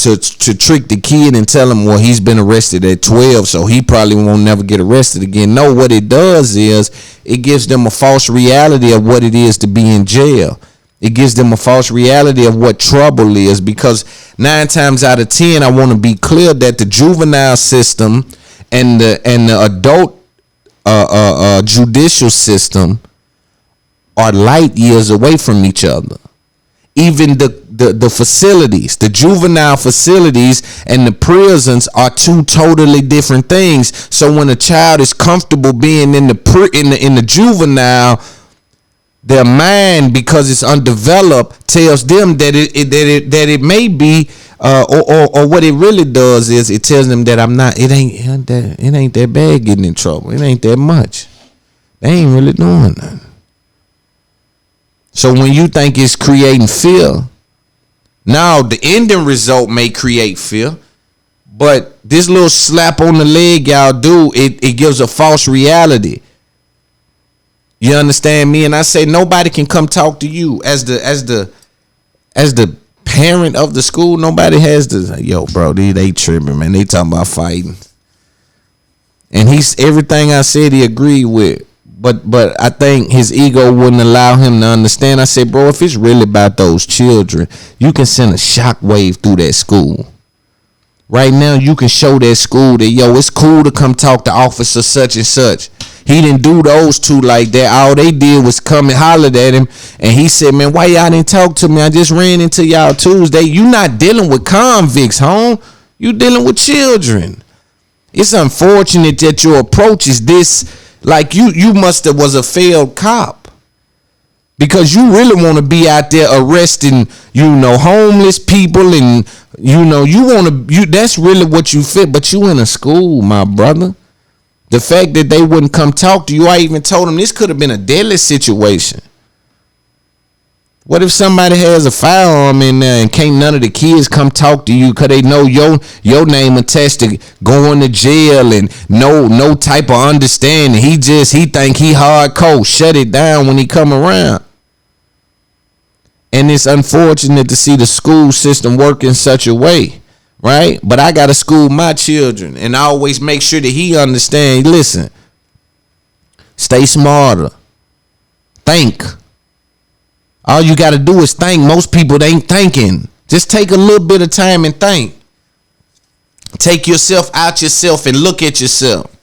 trick the kid and tell him, well, he's been arrested at 12, so he probably won't never get arrested again. No, what it does is it gives them a false reality of what it is to be in jail. It gives them a false reality of what trouble is, because 9 times out of 10, I want to be clear that the juvenile system and the adult judicial system are light years away from each other. Even the facilities, the juvenile facilities and the prisons are two totally different things. So when a child is comfortable being in the juvenile, their mind, because it's undeveloped, tells them that it may be or what it really does is it tells them that it ain't that bad getting in trouble. It ain't that much. They ain't really doing nothing. So when you think it's creating fear, now the ending result may create fear, but this little slap on the leg y'all do, it gives a false reality. You understand me? And I say nobody can come talk to you as the parent of the school. Nobody has the, yo, bro, they tripping, man. They talking about fighting. And everything I said he agreed with. But I think his ego wouldn't allow him to understand. I said, bro, if it's really about those children, you can send a shockwave through that school. Right now, you can show that school that, yo, it's cool to come talk to officer such and such. He didn't do those two like that. All they did was come and hollered at him. And he said, man, why y'all didn't talk to me? I just ran into y'all Tuesday. You not dealing with convicts, home. You dealing with children. It's unfortunate that your approach is this. Like you must have was a failed cop, because you really want to be out there arresting, homeless people, and you want to, that's really what you fit. But you in a school, my brother. The fact that they wouldn't come talk to you, I even told them this could have been a deadly situation. What if somebody has a firearm in there and can't none of the kids come talk to you because they know your name attached to going to jail and no type of understanding. He think he hardcore. Shut it down when he come around. And it's unfortunate to see the school system work in such a way, right? But I got to school my children, and I always make sure that he understands. Listen, stay smarter. Think. All you got to do is think. Most people, they ain't thinking. Just take a little bit of time and think. Take yourself out yourself and look at yourself.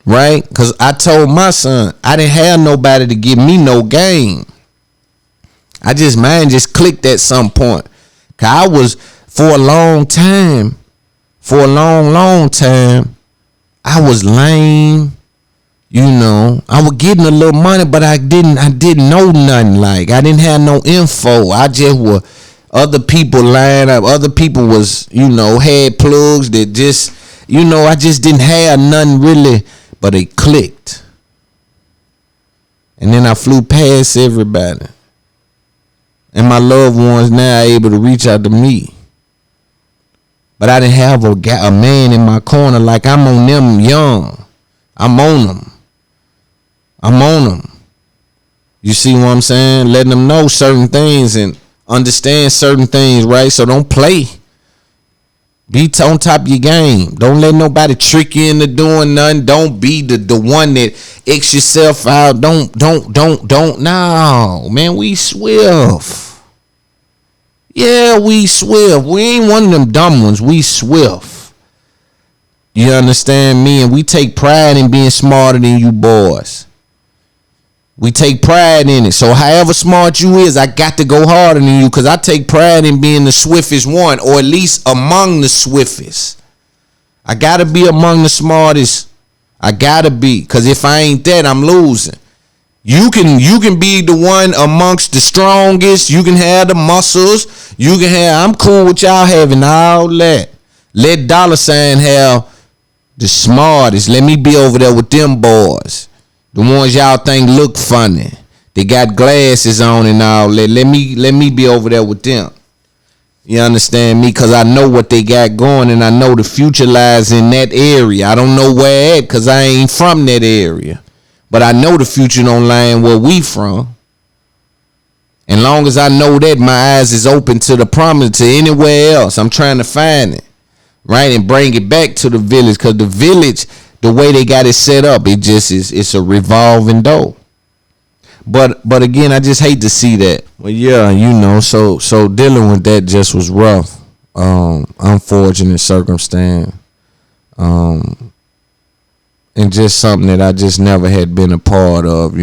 Right? Because I told my son, I didn't have nobody to give me no game. Mine just clicked at some point. Because I was, for a long time, I was lame. I was getting a little money, but I didn't know nothing. Like, I didn't have no info. I just were, other people lined up. Other people was, had plugs that just, I just didn't have nothing really, but it clicked. And then I flew past everybody. And my loved ones now are able to reach out to me. But I didn't have a man in my corner like I'm on them young. I'm on them. You see what I'm saying? Letting them know certain things and understand certain things, right? So don't play. Be on top of your game. Don't let nobody trick you into doing nothing. Don't be the one that X yourself out. Don't. No, man, we swift. Yeah, we swift. We ain't one of them dumb ones. We swift. You understand me? And we take pride in being smarter than you boys. We take pride in it. So however smart you is, I got to go harder than you, because I take pride in being the swiftest one, or at least among the swiftest. I got to be among the smartest. I got to be, because if I ain't that, I'm losing. You can be the one amongst the strongest. You can have the muscles. I'm cool with y'all having all that. Let $sign have the smartest. Let me be over there with them boys. The ones y'all think look funny. They got glasses on and all that. Let me be over there with them. You understand me? Because I know what they got going, and I know the future lies in that area. I don't know where at, because I ain't from that area. But I know the future don't lie in where we from. And long as I know that, my eyes is open to the promise, to anywhere else. I'm trying to find it, right? And bring it back to the village, because the village, the way they got it set up, it just is, it's a revolving door. But again, I just hate to see that. Well, yeah, so dealing with that just was rough. Unfortunate circumstance. And just something that I just never had been a part of,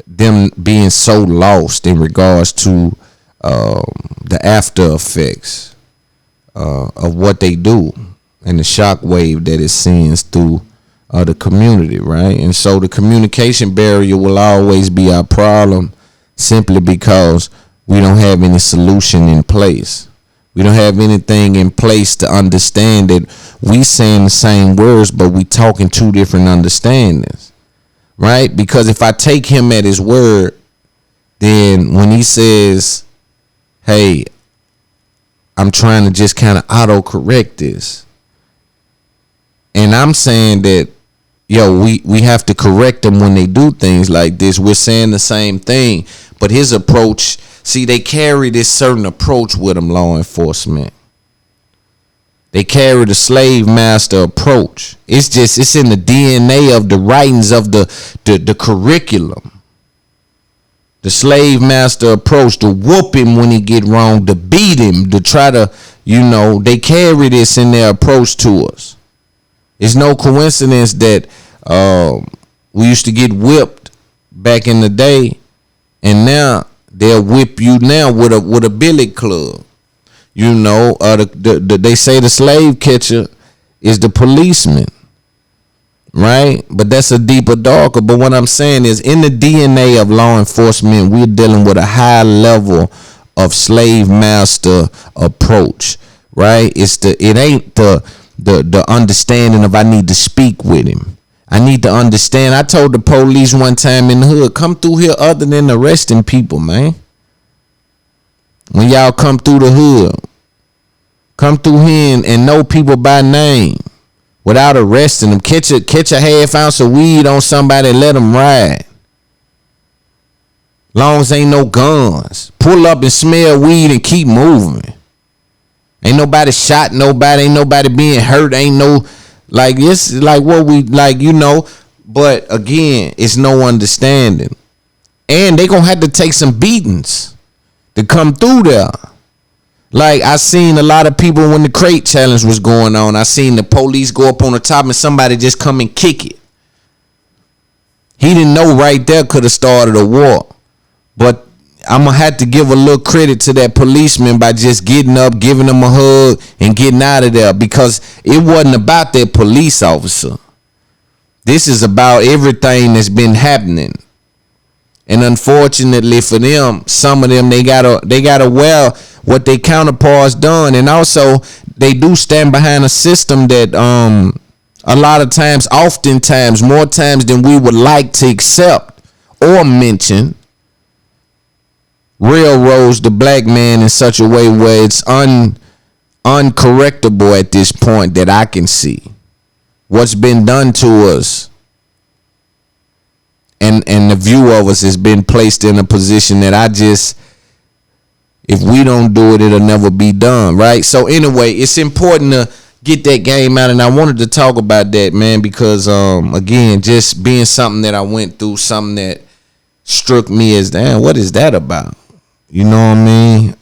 them being so lost in regards to the after effects of what they do, and the shockwave that it sends through the community, right? And so the communication barrier will always be our problem, simply because we don't have any solution in place, We don't have anything in place to understand that we saying the same words, but we talking two different understandings, right? Because if I take him at his word, then when he says, hey, I'm trying to just kind of auto-correct this, and I'm saying that, yo, we have to correct them when they do things like this. We're saying the same thing, but his approach, see, they carry this certain approach with them, law enforcement. They carry the slave master approach. It's in the DNA of the writings of the curriculum. The slave master approach, to whoop him when he get wrong, to beat him, to try to, they carry this in their approach to us. It's no coincidence that we used to get whipped back in the day, and now they'll whip you now with a billy club. They say the slave catcher is the policeman, right? But that's a deeper, darker. But what I'm saying is, in the DNA of law enforcement, we're dealing with a high level of slave master approach, right? It ain't the understanding of I need to speak with him. I need to understand. I told the police one time in the hood, come through here other than arresting people, man. When y'all come through the hood, come through here and know people by name without arresting them. Catch a half ounce of weed on somebody and let them ride. Long as ain't no guns. Pull up and smell weed and keep moving. Ain't nobody shot nobody. Ain't nobody being hurt. Ain't no, like, it's like what we, like, but again, it's no understanding. And they gonna have to take some beatings to come through there. Like, I seen a lot of people when the crate challenge was going on. I seen the police go up on the top and somebody just come and kick it. He didn't know right there could have started a war. But I'm going to have to give a little credit to that policeman by just getting up, giving him a hug, and getting out of there. Because it wasn't about that police officer. This is about everything that's been happening. And unfortunately for them, some of them, they gotta wear what their counterparts done. And also, they do stand behind a system that a lot of times, oftentimes, more times than we would like to accept or mention, railroads the black man in such a way where it's uncorrectable at this point that I can see. What's been done to us and the view of us has been placed in a position that if we don't do it, it'll never be done, right? So anyway, it's important to get that game out, and I wanted to talk about that, man, because again, just being something that I went through, something that struck me as, damn, what is that about? You know what I mean?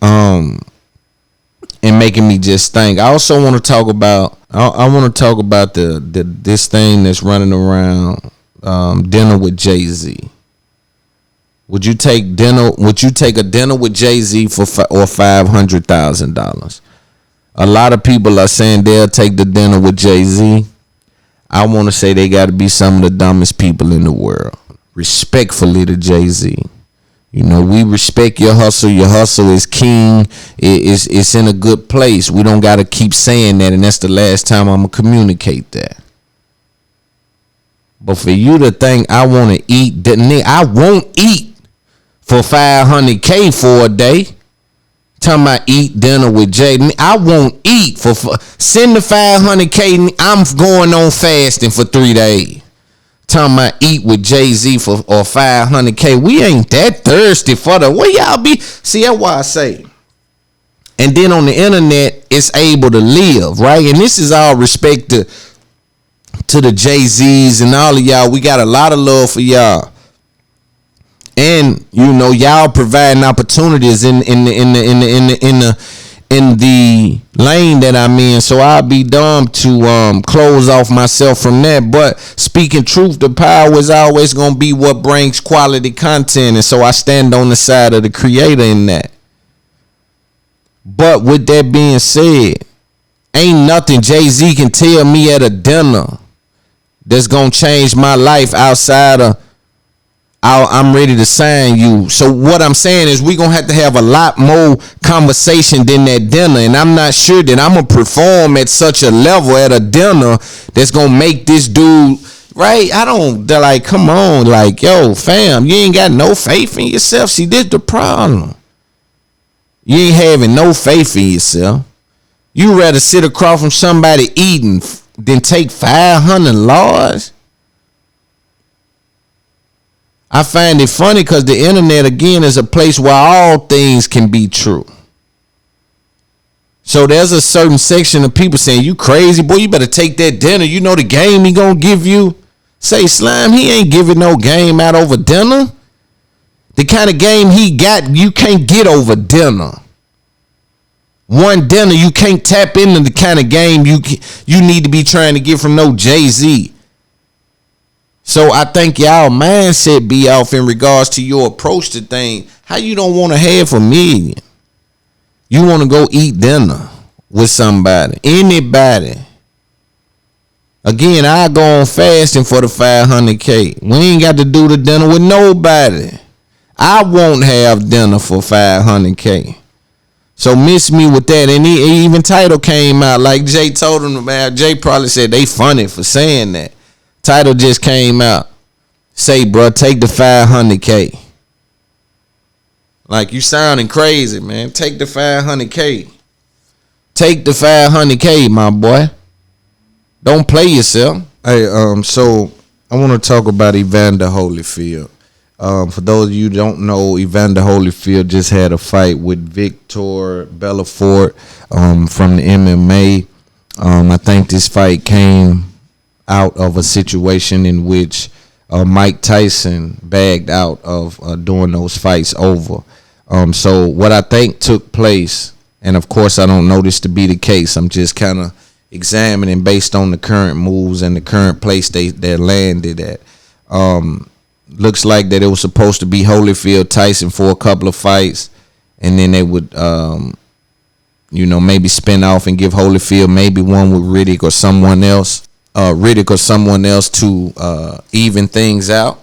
And making me just think. I also want to talk about this thing that's running around, dinner with Jay-Z. Would you take a dinner with Jay-Z for $500,000? A lot of people are saying they'll take the dinner with Jay-Z. I want to say they got to be some of the dumbest people in the world. Respectfully to Jay-Z. We respect your hustle. Your hustle is king. It's in a good place. We don't got to keep saying that, and that's the last time I'm going to communicate that. But for you to think I want to eat, I won't eat for $500K for a day. Talking about eat dinner with Jay. I won't eat for send the $500K. I'm going on fasting for 3 days. Talking about eat with Jay-Z or $500K. We ain't that thirsty for the, where y'all be? See, that's why I say. And then on the internet, it's able to live, right? And this is all respect to the Jay-Z's and all of y'all. We got a lot of love for y'all. And y'all providing opportunities in the lane that I'm in, so I'll be dumb to close off myself from that. But speaking truth to power is always gonna be what brings quality content, and so I stand on the side of the creator in that. But with that being said, ain't nothing Jay-Z can tell me at a dinner that's gonna change my life outside of I'm ready to sign you. So what I'm saying is we gonna have a lot more conversation than that dinner, and I'm not sure that I'm gonna perform at such a level at a dinner that's gonna make this dude right. They're like, come on, like, yo, fam, you ain't got no faith in yourself. See, this the problem. You ain't having no faith in yourself. You rather sit across from somebody eating than take 500 large. I find it funny because the internet, again, is a place where all things can be true. So there's a certain section of people saying, you crazy, boy, you better take that dinner. You know the game he gonna give you? Say, Slime, he ain't giving no game out over dinner. The kind of game he got, you can't get over dinner. One dinner, you can't tap into the kind of game you need to be trying to get from no Jay-Z. So I think y'all mindset be off in regards to your approach to things. How you don't want to have $1 million? You want to go eat dinner with somebody, anybody. Again, I go on fasting for the $500K. We ain't got to do the dinner with nobody. I won't have dinner for $500K. So miss me with that. And even title came out like Jay told him about. Jay probably said they funny for saying that. Title just came out. Say, bro, take the $500K. Like, you sounding crazy, man. Take the $500K. Take the $500K, my boy. Don't play yourself. Hey, so I want to talk about Evander Holyfield. For those of you who don't know, Evander Holyfield just had a fight with Victor Belfort from the MMA. I think this fight came out of a situation in which Mike Tyson bagged out of doing those fights over. So what I think took place, and of course I don't know this to be the case, I'm just kind of examining based on the current moves and the current place they landed at. Looks like that it was supposed to be Holyfield Tyson for a couple of fights, and then they would maybe spin off and give Holyfield maybe one with Riddick or someone else. To even things out.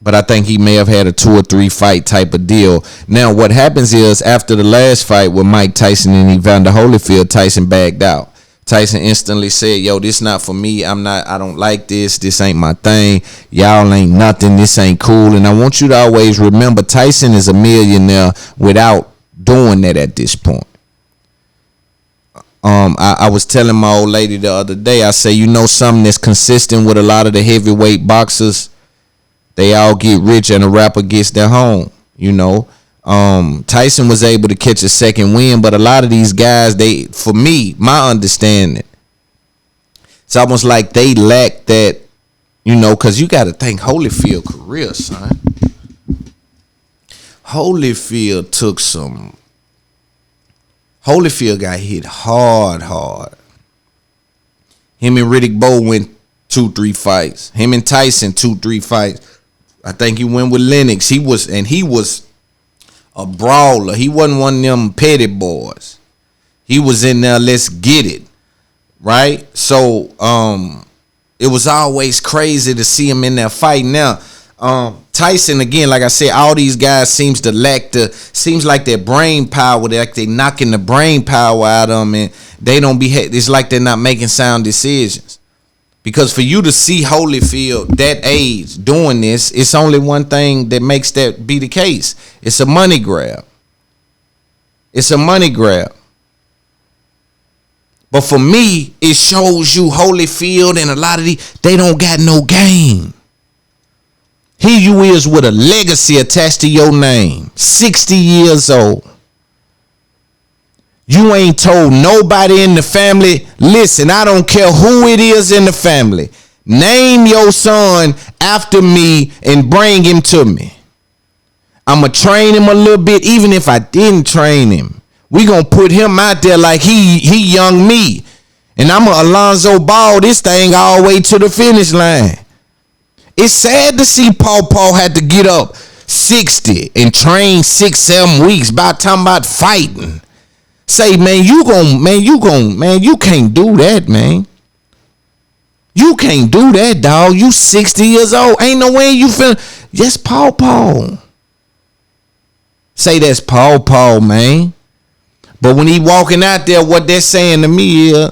But I think he may have had a 2 or 3 fight type of deal. Now, what happens is after the last fight with Mike Tyson and Evander Holyfield, Tyson bagged out. Tyson instantly said, yo, this not for me. I don't like this. This ain't my thing. Y'all ain't nothing. This ain't cool. And I want you to always remember, Tyson is a millionaire without doing that at this point. I was telling my old lady the other day, I say, something that's consistent with a lot of the heavyweight boxers, they all get rich and a rapper gets their home. Tyson was able to catch a second win, but a lot of these guys, for me, my understanding, it's almost like they lack that, because you got to think Holyfield career, son. Holyfield got hit hard. Him and Riddick Bowe went 2-3 fights. Him and Tyson 2-3 fights. I think he went with Lennox. He was a brawler. He wasn't one of them petty boys. He was in there, let's get it. Right? So it was always crazy to see him in that fight. Now, Tyson, again, like I said, all these guys seems like their brain power, like they knocking the brain power out of them, and they don't be, it's like they're not making sound decisions. Because for you to see Holyfield that age doing this, it's only one thing that makes that be the case. It's a money grab. But for me, it shows you Holyfield and a lot of these, they don't got no game. Here you is with a legacy attached to your name, 60 years old. You ain't told nobody in the family, listen, I don't care who it is in the family. Name your son after me and bring him to me. I'm going to train him a little bit, even if I didn't train him. We going to put him out there like he young me. And I'm going to Alonzo Ball this thing all the way to the finish line. It's sad to see Paul had to get up 60 and train 6-7 weeks talking about fighting. Say, man, you can't do that, man. You can't do that, dog. You 60 years old. Ain't no way you feel. Yes, Paw. Say that's Paw, man. But when he walking out there, what they're saying to me is,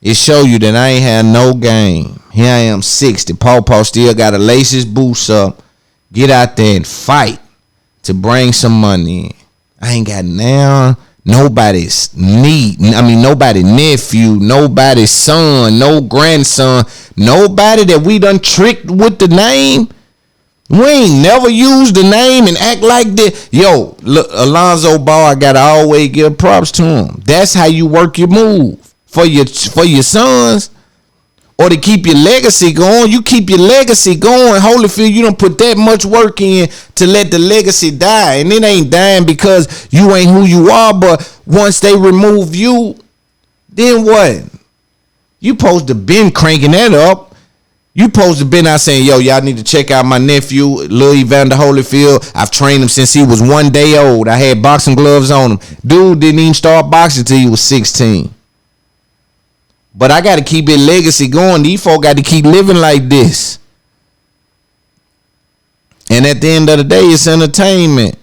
it show you that I ain't had no game. Here I am, 60. Paw still got to lace his boots up, get out there and fight to bring some money in. I ain't got nobody's nobody nephew, nobody's son, no grandson, nobody that we done tricked with the name. We ain't never used the name and act like that. Yo, look, Alonzo Ball, I gotta always give props to him. That's how you work your move for your sons, or to keep your legacy going. You keep your legacy going. Holyfield, you don't put that much work in to let the legacy die, and it ain't dying because you ain't who you are. But once they remove you, then what? You supposed to been cranking that up. You supposed to been out saying, yo, y'all need to check out my nephew, Lil Evander Holyfield. I've trained him since he was 1 day old. I had boxing gloves on him. Dude didn't even start boxing till he was 16. But I got to keep his legacy going. These folk got to keep living like this. And at the end of the day, it's entertainment.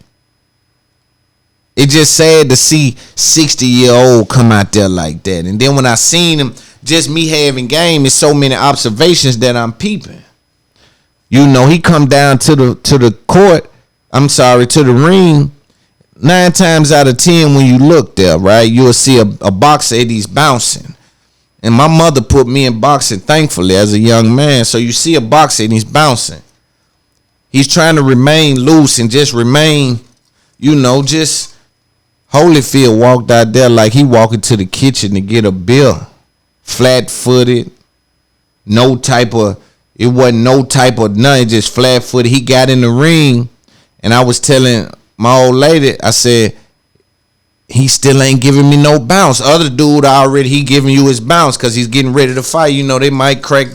It's just sad to see 60-year-old come out there like that. And then when I seen him, just me having game, is so many observations that I'm peeping. You know, he come down to the court. I'm sorry, to the ring. 9 times out of 10, when you look there, right, you'll see a boxer and he's bouncing. And my mother put me in boxing, thankfully, as a young man. So you see a boxer and he's bouncing. He's trying to remain loose and just remain, just Holyfield walked out there like he walking to the kitchen to get a beer. Flat-footed, it wasn't no type of nothing, just flat-footed. He got in the ring, and I was telling my old lady, I said, he still ain't giving me no bounce. Other dude already, he giving you his bounce because he's getting ready to fight. They might crack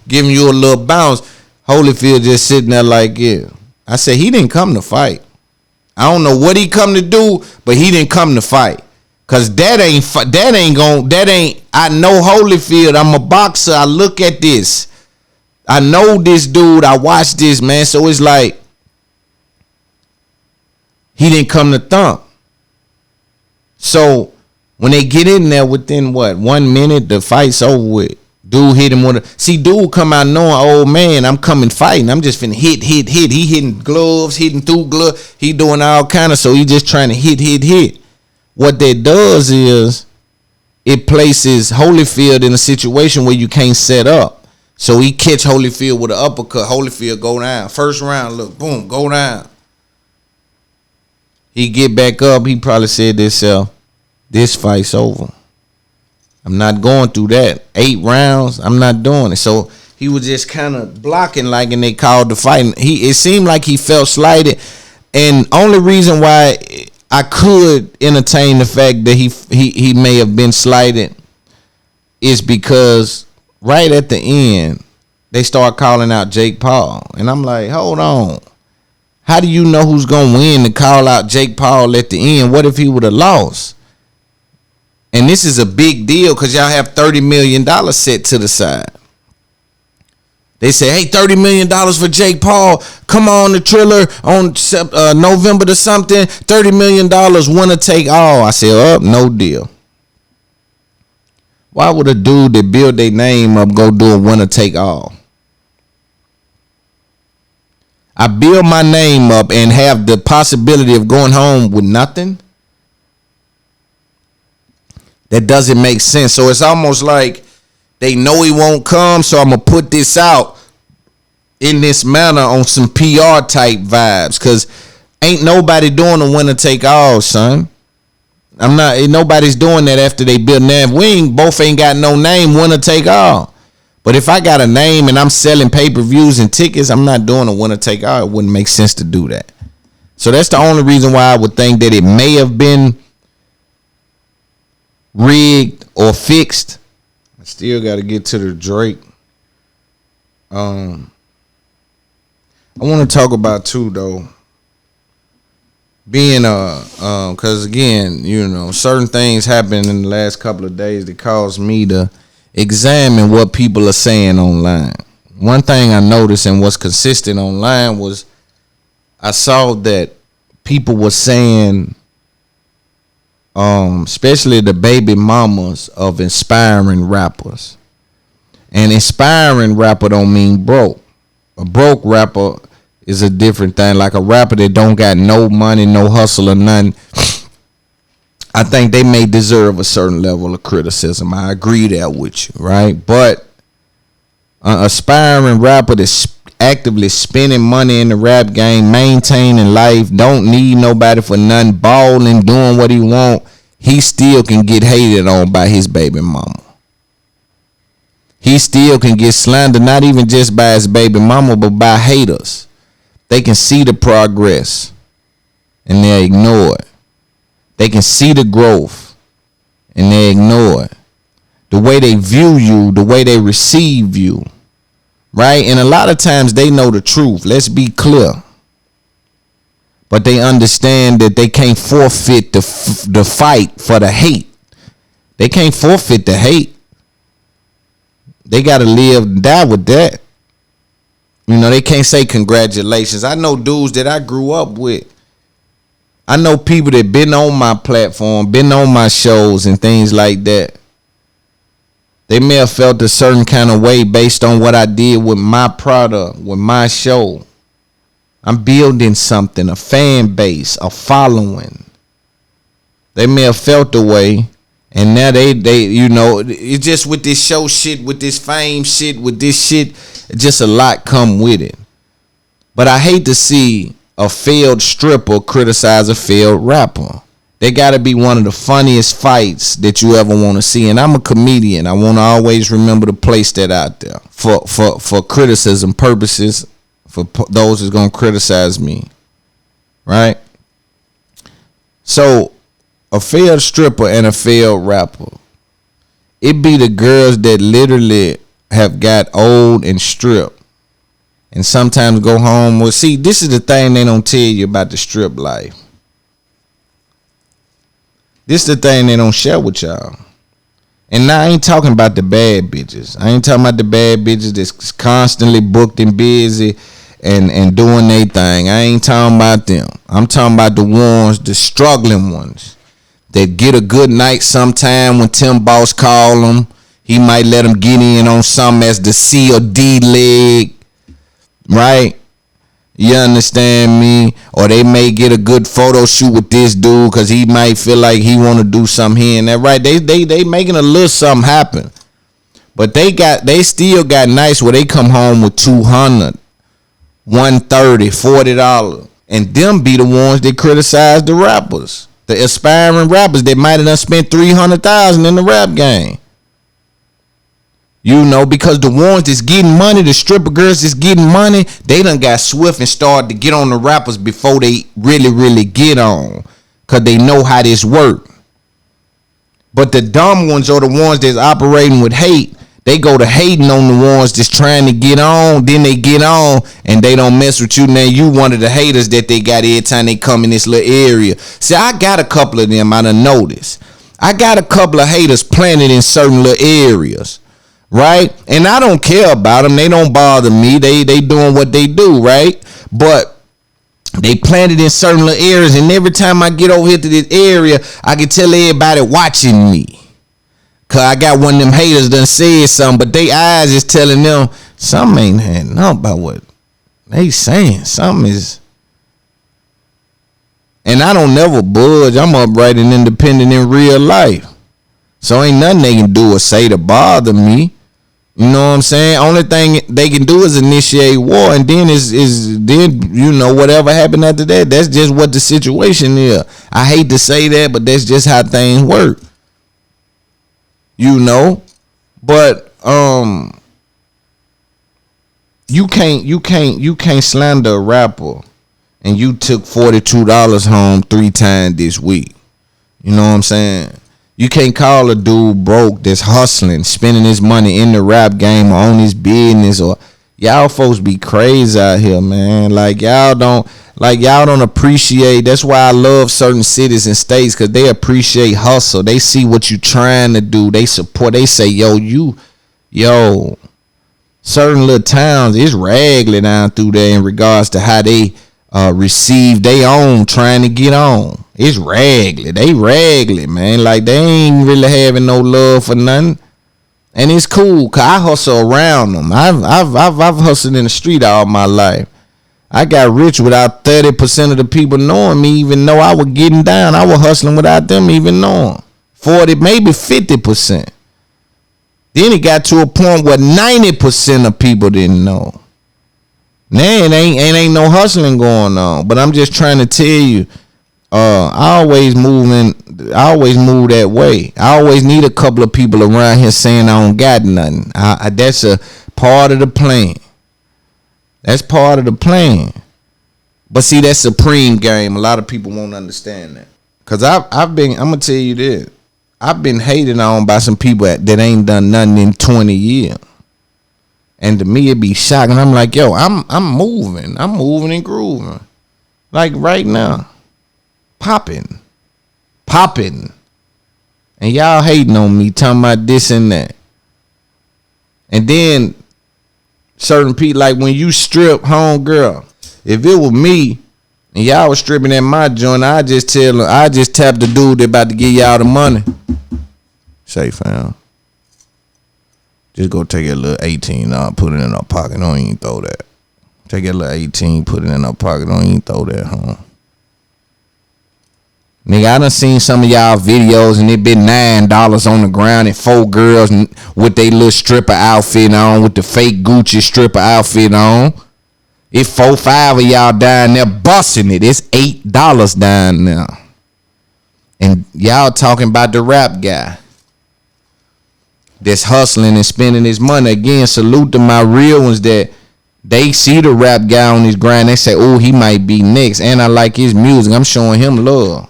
giving you a little bounce. Holyfield just sitting there like, yeah. I said, he didn't come to fight. I don't know what he come to do, but he didn't come to fight. Cause I know Holyfield. I'm a boxer. I look at this. I know this dude. I watch this, man. So it's like, he didn't come to thump. So when they get in there within 1 minute, the fight's over with. Dude hit him dude come out knowing, oh man, I'm coming fighting. I'm just finna hit. He hitting gloves, hitting through gloves. He doing all kind of, so he just trying to hit. What that does is it places Holyfield in a situation where you can't set up. So he catch Holyfield with an uppercut. Holyfield go down. First round, look, boom, go down. He get back up. He probably said to himself, this fight's over. I'm not going through that. 8 rounds, I'm not doing it. So he was just kind of blocking like, and they called the fight. And it seemed like he felt slighted. And only reason why I could entertain the fact that he may have been slighted is because right at the end, they start calling out Jake Paul. And I'm like, hold on. How do you know who's going to win to call out Jake Paul at the end? What if he would have lost? And this is a big deal because y'all have $30 million set to the side. They say, hey, $30 million for Jake Paul. Come on, the Triller on November to something. $30 million, winner take all. I said, no deal. Why would a dude that build their name up go do a winner take all? I build my name up and have the possibility of going home with nothing? That doesn't make sense. So it's almost like they know he won't come, so I'm going to put this out in this manner on some PR type vibes, because ain't nobody doing a winner take all, son. Nobody's doing that after they build Nav Wing. Both ain't got no name, winner take all. But if I got a name and I'm selling pay-per-views and tickets, I'm not doing a winner take all. It wouldn't make sense to do that. So that's the only reason why I would think that it may have been rigged or fixed. I still got to get to the Drake. I want to talk about too, though, being because again, certain things happened in the last couple of days that caused me to examine what people are saying online. One thing I noticed and was consistent online was I saw that people were saying, especially the baby mamas of inspiring rappers. And inspiring rapper don't mean broke. A broke rapper is a different thing. Like a rapper that don't got no money, no hustle or nothing. I think they may deserve a certain level of criticism. I agree that with you, right? But an aspiring rapper that's actively spending money in the rap game, maintaining life, don't need nobody for nothing, balling, doing what he want, he still can get hated on by his baby mama. He still can get slandered, not even just by his baby mama, but by haters. They can see the progress and they ignore it. They can see the growth and they ignore it. The way they view you, the way they receive you, right? And a lot of times they know the truth. Let's be clear. But they understand that they can't forfeit the fight for the hate. They can't forfeit the hate. They got to live and die with that. You know, they can't say congratulations. I know dudes that I grew up with. I know people that been on my platform, been on my shows and things like that. They may have felt a certain kind of way based on what I did with my product, with my show. I'm building something, a fan base, a following. They may have felt the way, and now they you know, it's just with this show shit, with this fame shit, with this shit, just a lot come with it. But I hate to see a failed stripper criticize a failed rapper. They gotta be one of the funniest fights that you ever want to see. And I'm a comedian. I want to always remember to place that out there for criticism purposes, for those who's gonna criticize me, right? So a failed stripper and a failed rapper, it be the girls that literally have got old and stripped and sometimes go home. Well, see, this is the thing they don't tell you about the strip life. This is the thing they don't share with y'all. And now I ain't talking about the bad bitches. I ain't talking about the bad bitches that's constantly booked and busy and doing their thing. I ain't talking about them. I'm talking about the ones, the struggling ones that get a good night sometime when Tim Boss call them. He might let them get in on something as the C or D leg. Right? You understand me? Or they may get a good photo shoot with this dude because he might feel like he want to do something here and that. Right? They making a little something happen. But they still got nights where they come home with $200, $130, $40. And them be the ones that criticize the rappers. The aspiring rappers that might have done spent $300,000 in the rap game. You know, because the ones that's getting money, the stripper girls that's getting money, they done got swift and started to get on the rappers before they really get on. Because they know how this work. But the dumb ones are the ones that's operating with hate. They go to hating on the ones that's trying to get on. Then they get on and they don't mess with you. Now you one of the haters that they got every time they come in this little area. See, I got a couple of them I done noticed. I got a couple of haters planted in certain little areas. Right? And I don't care about them. They don't bother me. They doing what they do, right? But they planted in certain little areas, and every time I get over here to this area, I can tell everybody watching me. Cause I got one of them haters done said something, but they eyes is telling them something ain't had nothing about what they saying. Something is. And I don't never budge. I'm upright and independent in real life. So ain't nothing they can do or say to bother me. You know what I'm saying? Only thing they can do is initiate war, and then then you know whatever happened after that. That's just what the situation is. I hate to say that, but that's just how things work. You know, but you can't slander a rapper, and you took $42 home 3 times this week. You know what I'm saying? You can't call a dude broke that's hustling, spending his money in the rap game or on his business. Or y'all folks be crazy out here, man. Like y'all don't. Like, y'all don't appreciate. That's why I love certain cities and states, because they appreciate hustle. They see what you trying to do. They support. They say, yo, certain little towns, it's raggedy down through there in regards to how they receive their own trying to get on. It's raggedy. They raggedy, man. Like, they ain't really having no love for nothing. And it's cool, because I hustle around them. I've hustled in the street all my life. I got rich without 30% of the people knowing me even know I was getting down. I was hustling without them even knowing. 40, maybe 50%. Then it got to a point where 90% of people didn't know. Now it ain't no hustling going on. But I'm just trying to tell you, I always move that way. I always need a couple of people around here saying I don't got nothing. That's a part of the plan. That's part of the plan. But see, that supreme game, a lot of people won't understand that. Because I'm going to tell you this. I've been hated on by some people that ain't done nothing in 20 years. And to me, it be shocking. I'm like, yo, I'm moving. I'm moving and grooving. Like right now. Popping. And y'all hating on me, talking about this and that. And then certain people, like when you strip home girl, if it was me and y'all was stripping at my joint, I just tap the dude that about to give y'all the money. Say, fam, just go take a little 18, put it in our pocket. Don't even throw that. Take a little 18, put it in our pocket. Don't even throw that home. Nigga, I done seen some of y'all videos and it been $9 on the ground and 4 girls with they little stripper outfit on, with the fake Gucci stripper outfit on. It's 4-5 of y'all down there busting it. It's $8 down there. And y'all talking about the rap guy that's hustling and spending his money. Again, salute to my real ones that they see the rap guy on his grind. They say, oh, he might be next. And I like his music. I'm showing him love.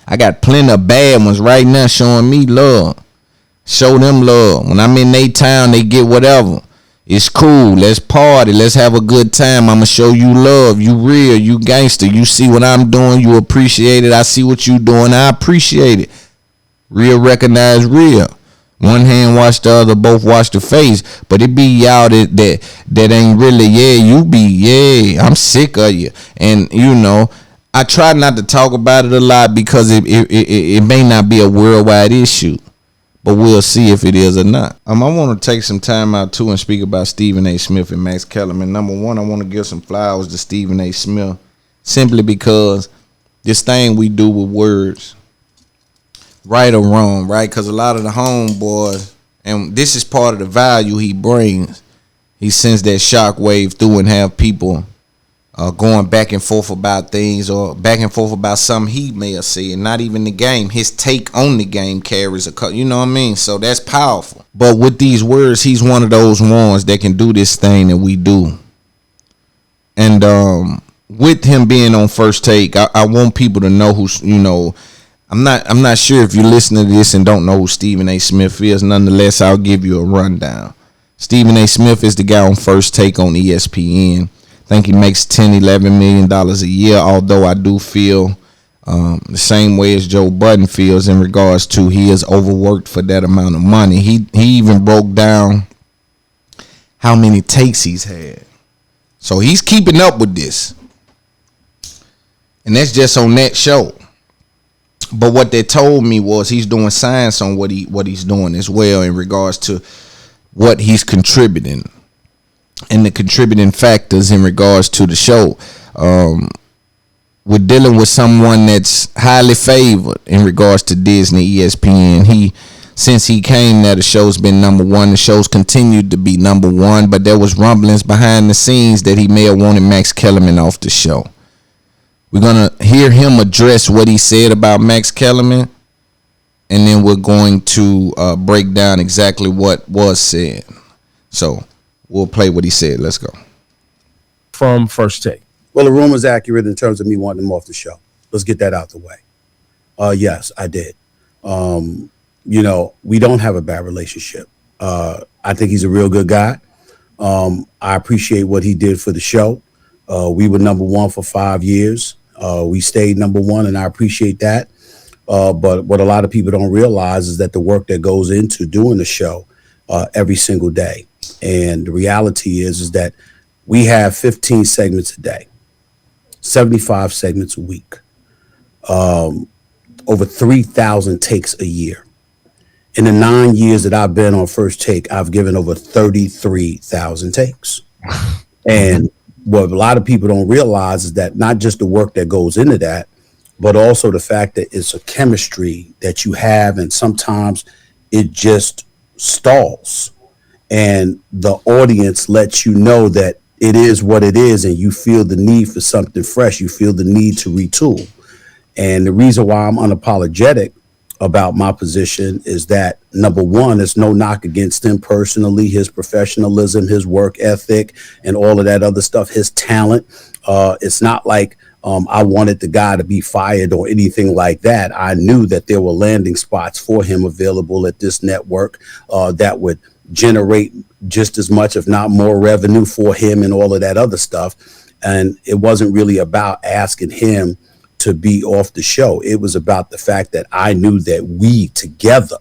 I got plenty of bad ones right now showing me love. Show them love. When I'm in their town, they get whatever. It's cool. Let's party. Let's have a good time. I'ma show you love. You real. You gangster. You see what I'm doing. You appreciate it. I see what you doing. I appreciate it. Real recognize real. One hand wash the other, both wash the face. But it be y'all that ain't really, you be, I'm sick of you. And you know, I try not to talk about it a lot because it may not be a worldwide issue, but we'll see if it is or not. I want to take some time out too and speak about Stephen A. Smith and Max Kellerman. Number one, I want to give some flowers to Stephen A. Smith simply because this thing we do with words, right or wrong, right? Because a lot of the homeboys, and this is part of the value he brings, he sends that shockwave through and have people going back and forth about things or back and forth about something he may have said. Not even the game. His take on the game carries a you know what I mean? So that's powerful. But with these words, he's one of those ones that can do this thing that we do. And with him being on First Take, I want people to know who's, you know, I'm not sure if you're listening to this and don't know who Stephen A. Smith is. Nonetheless, I'll give you a rundown. Stephen A. Smith is the guy on First Take on ESPN. I think he makes $10-11 million a year, although I do feel the same way as Joe Budden feels in regards to he is overworked for that amount of money. He even broke down how many takes he's had. So he's keeping up with this. And that's just on that show. But what they told me was he's doing science on what he's doing as well in regards to what he's contributing and the contributing factors in regards to the show. We're dealing with someone that's highly favored in regards to Disney, ESPN. Since he came there, the show's been number one. The show's continued to be number one, but there was rumblings behind the scenes that he may have wanted Max Kellerman off the show. We're going to hear him address what he said about Max Kellerman, and then we're going to break down exactly what was said. So we'll play what he said. Let's go. From First Take. Well, the rumor's accurate in terms of me wanting him off the show. Let's get that out the way. Yes, I did. You know, we don't have a bad relationship. I think he's a real good guy. I appreciate what he did for the show. We were number one for 5 years. We stayed number one, and I appreciate that. But what a lot of people don't realize is that the work that goes into doing the show every single day. And the reality is that we have 15 segments a day, 75 segments a week, over 3,000 takes a year. In the 9 years that I've been on First Take, I've given over 33,000 takes. And what a lot of people don't realize is that not just the work that goes into that, but also the fact that it's a chemistry that you have, and sometimes it just stalls. And the audience lets you know that it is what it is, and you feel the need for something fresh. You feel the need to retool. And the reason why I'm unapologetic about my position is that, number one, it's no knock against him personally, his professionalism, his work ethic, and all of that other stuff, his talent. It's not like I wanted the guy to be fired or anything like that. I knew that there were landing spots for him available at this network that would generate just as much, if not more, revenue for him and all of that other stuff. And it wasn't really about asking him to be off the show. It was about the fact that I knew that we together,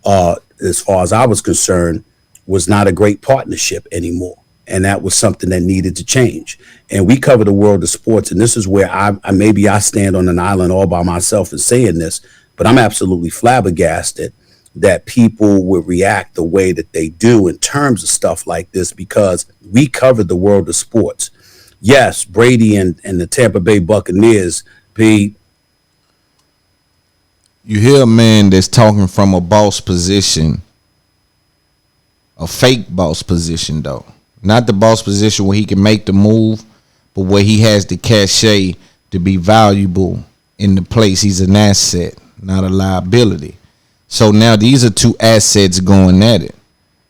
as far as I was concerned, was not a great partnership anymore. And that was something that needed to change. And we cover the world of sports. And this is where I maybe I stand on an island all by myself in saying this, but I'm absolutely flabbergasted that people would react the way that they do in terms of stuff like this, because we covered the world of sports. Yes, Brady and the Tampa Bay Buccaneers, Pete. You hear a man that's talking from a boss position, a fake boss position, though. Not the boss position where he can make the move, but where he has the cachet to be valuable in the place. He's an asset, not a liability. So now these are two assets going at it.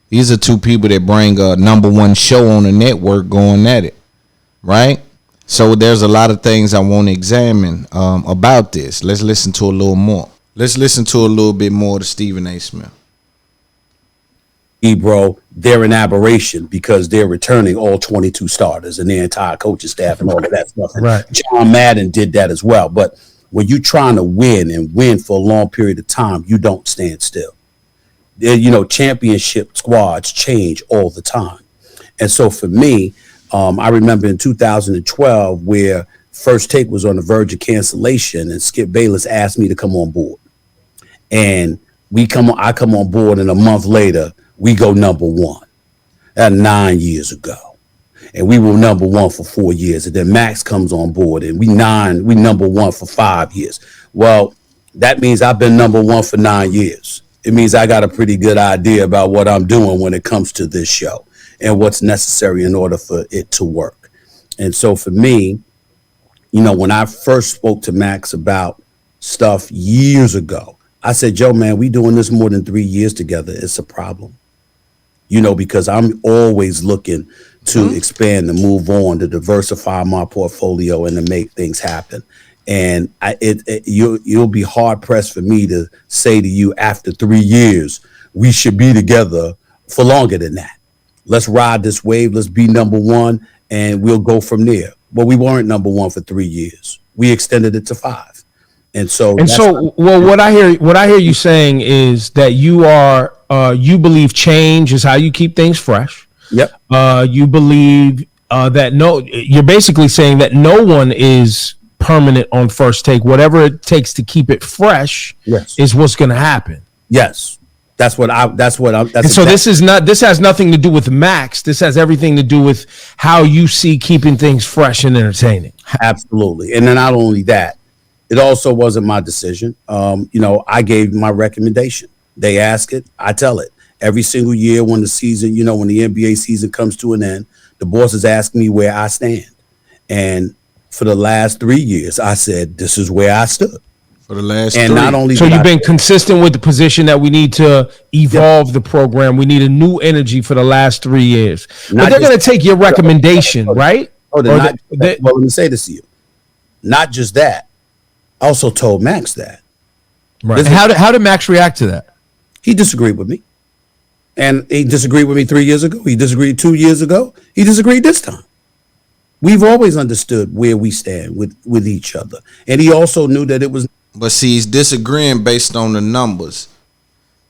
These are two people that bring a number one show on the network going at it, right? So there's a lot of things I want to examine about this. Let's listen to a little more. Let's listen to a little bit more to Stephen A. Smith. Bro, they're an aberration because they're returning all 22 starters and their entire coaching staff and all of that stuff. Right. John Madden did that as well. But when you're trying to win and win for a long period of time, you don't stand still. You know, championship squads change all the time. And so for me, I remember in 2012 where First Take was on the verge of cancellation and Skip Bayless asked me to come on board. And I come on board, and a month later, we go number one. That 9 years ago. And we were number one for 4 years. And then Max comes on board, and we number one for 5 years. Well, that means I've been number one for 9 years. It means I got a pretty good idea about what I'm doing when it comes to this show and what's necessary in order for it to work. And so for me, you know, when I first spoke to Max about stuff years ago, I said, Joe, man, we doing this more than 3 years together. It's a problem. You know, because I'm always looking to expand, to move on, to diversify my portfolio and to make things happen. And you'll be hard pressed for me to say to you after 3 years, we should be together for longer than that. Let's ride this wave. Let's be number one, and we'll go from there. But we weren't number one for 3 years. We extended it to 5. And so, what I hear you saying is that you believe change is how you keep things fresh. Yep. You believe you're basically saying that no one is permanent on First Take. Whatever it takes to keep it fresh, yes, is what's going to happen. Yes. This has nothing to do with Max. This has everything to do with how you see keeping things fresh and entertaining. Absolutely. And then not only that, it also wasn't my decision. You know, I gave my recommendation. They ask it, I tell it. Every single year when the season, you know, when the NBA season comes to an end, the bosses ask me where I stand. And for the last 3 years, I said, this is where I stood. For the last and 3. Not only so you've been consistent with the position that we need to evolve the program. We need a new energy for the last 3 years. But they're going to take your recommendation, right? Well, let me say this to you. Not just that. I also told Max that. Right. How did Max react to that? He disagreed with me. And he disagreed with me 3 years ago. He disagreed 2 years ago. He disagreed this time. we've always understood where we stand with each other. And he also knew that it was. But see, he's disagreeing based on the numbers.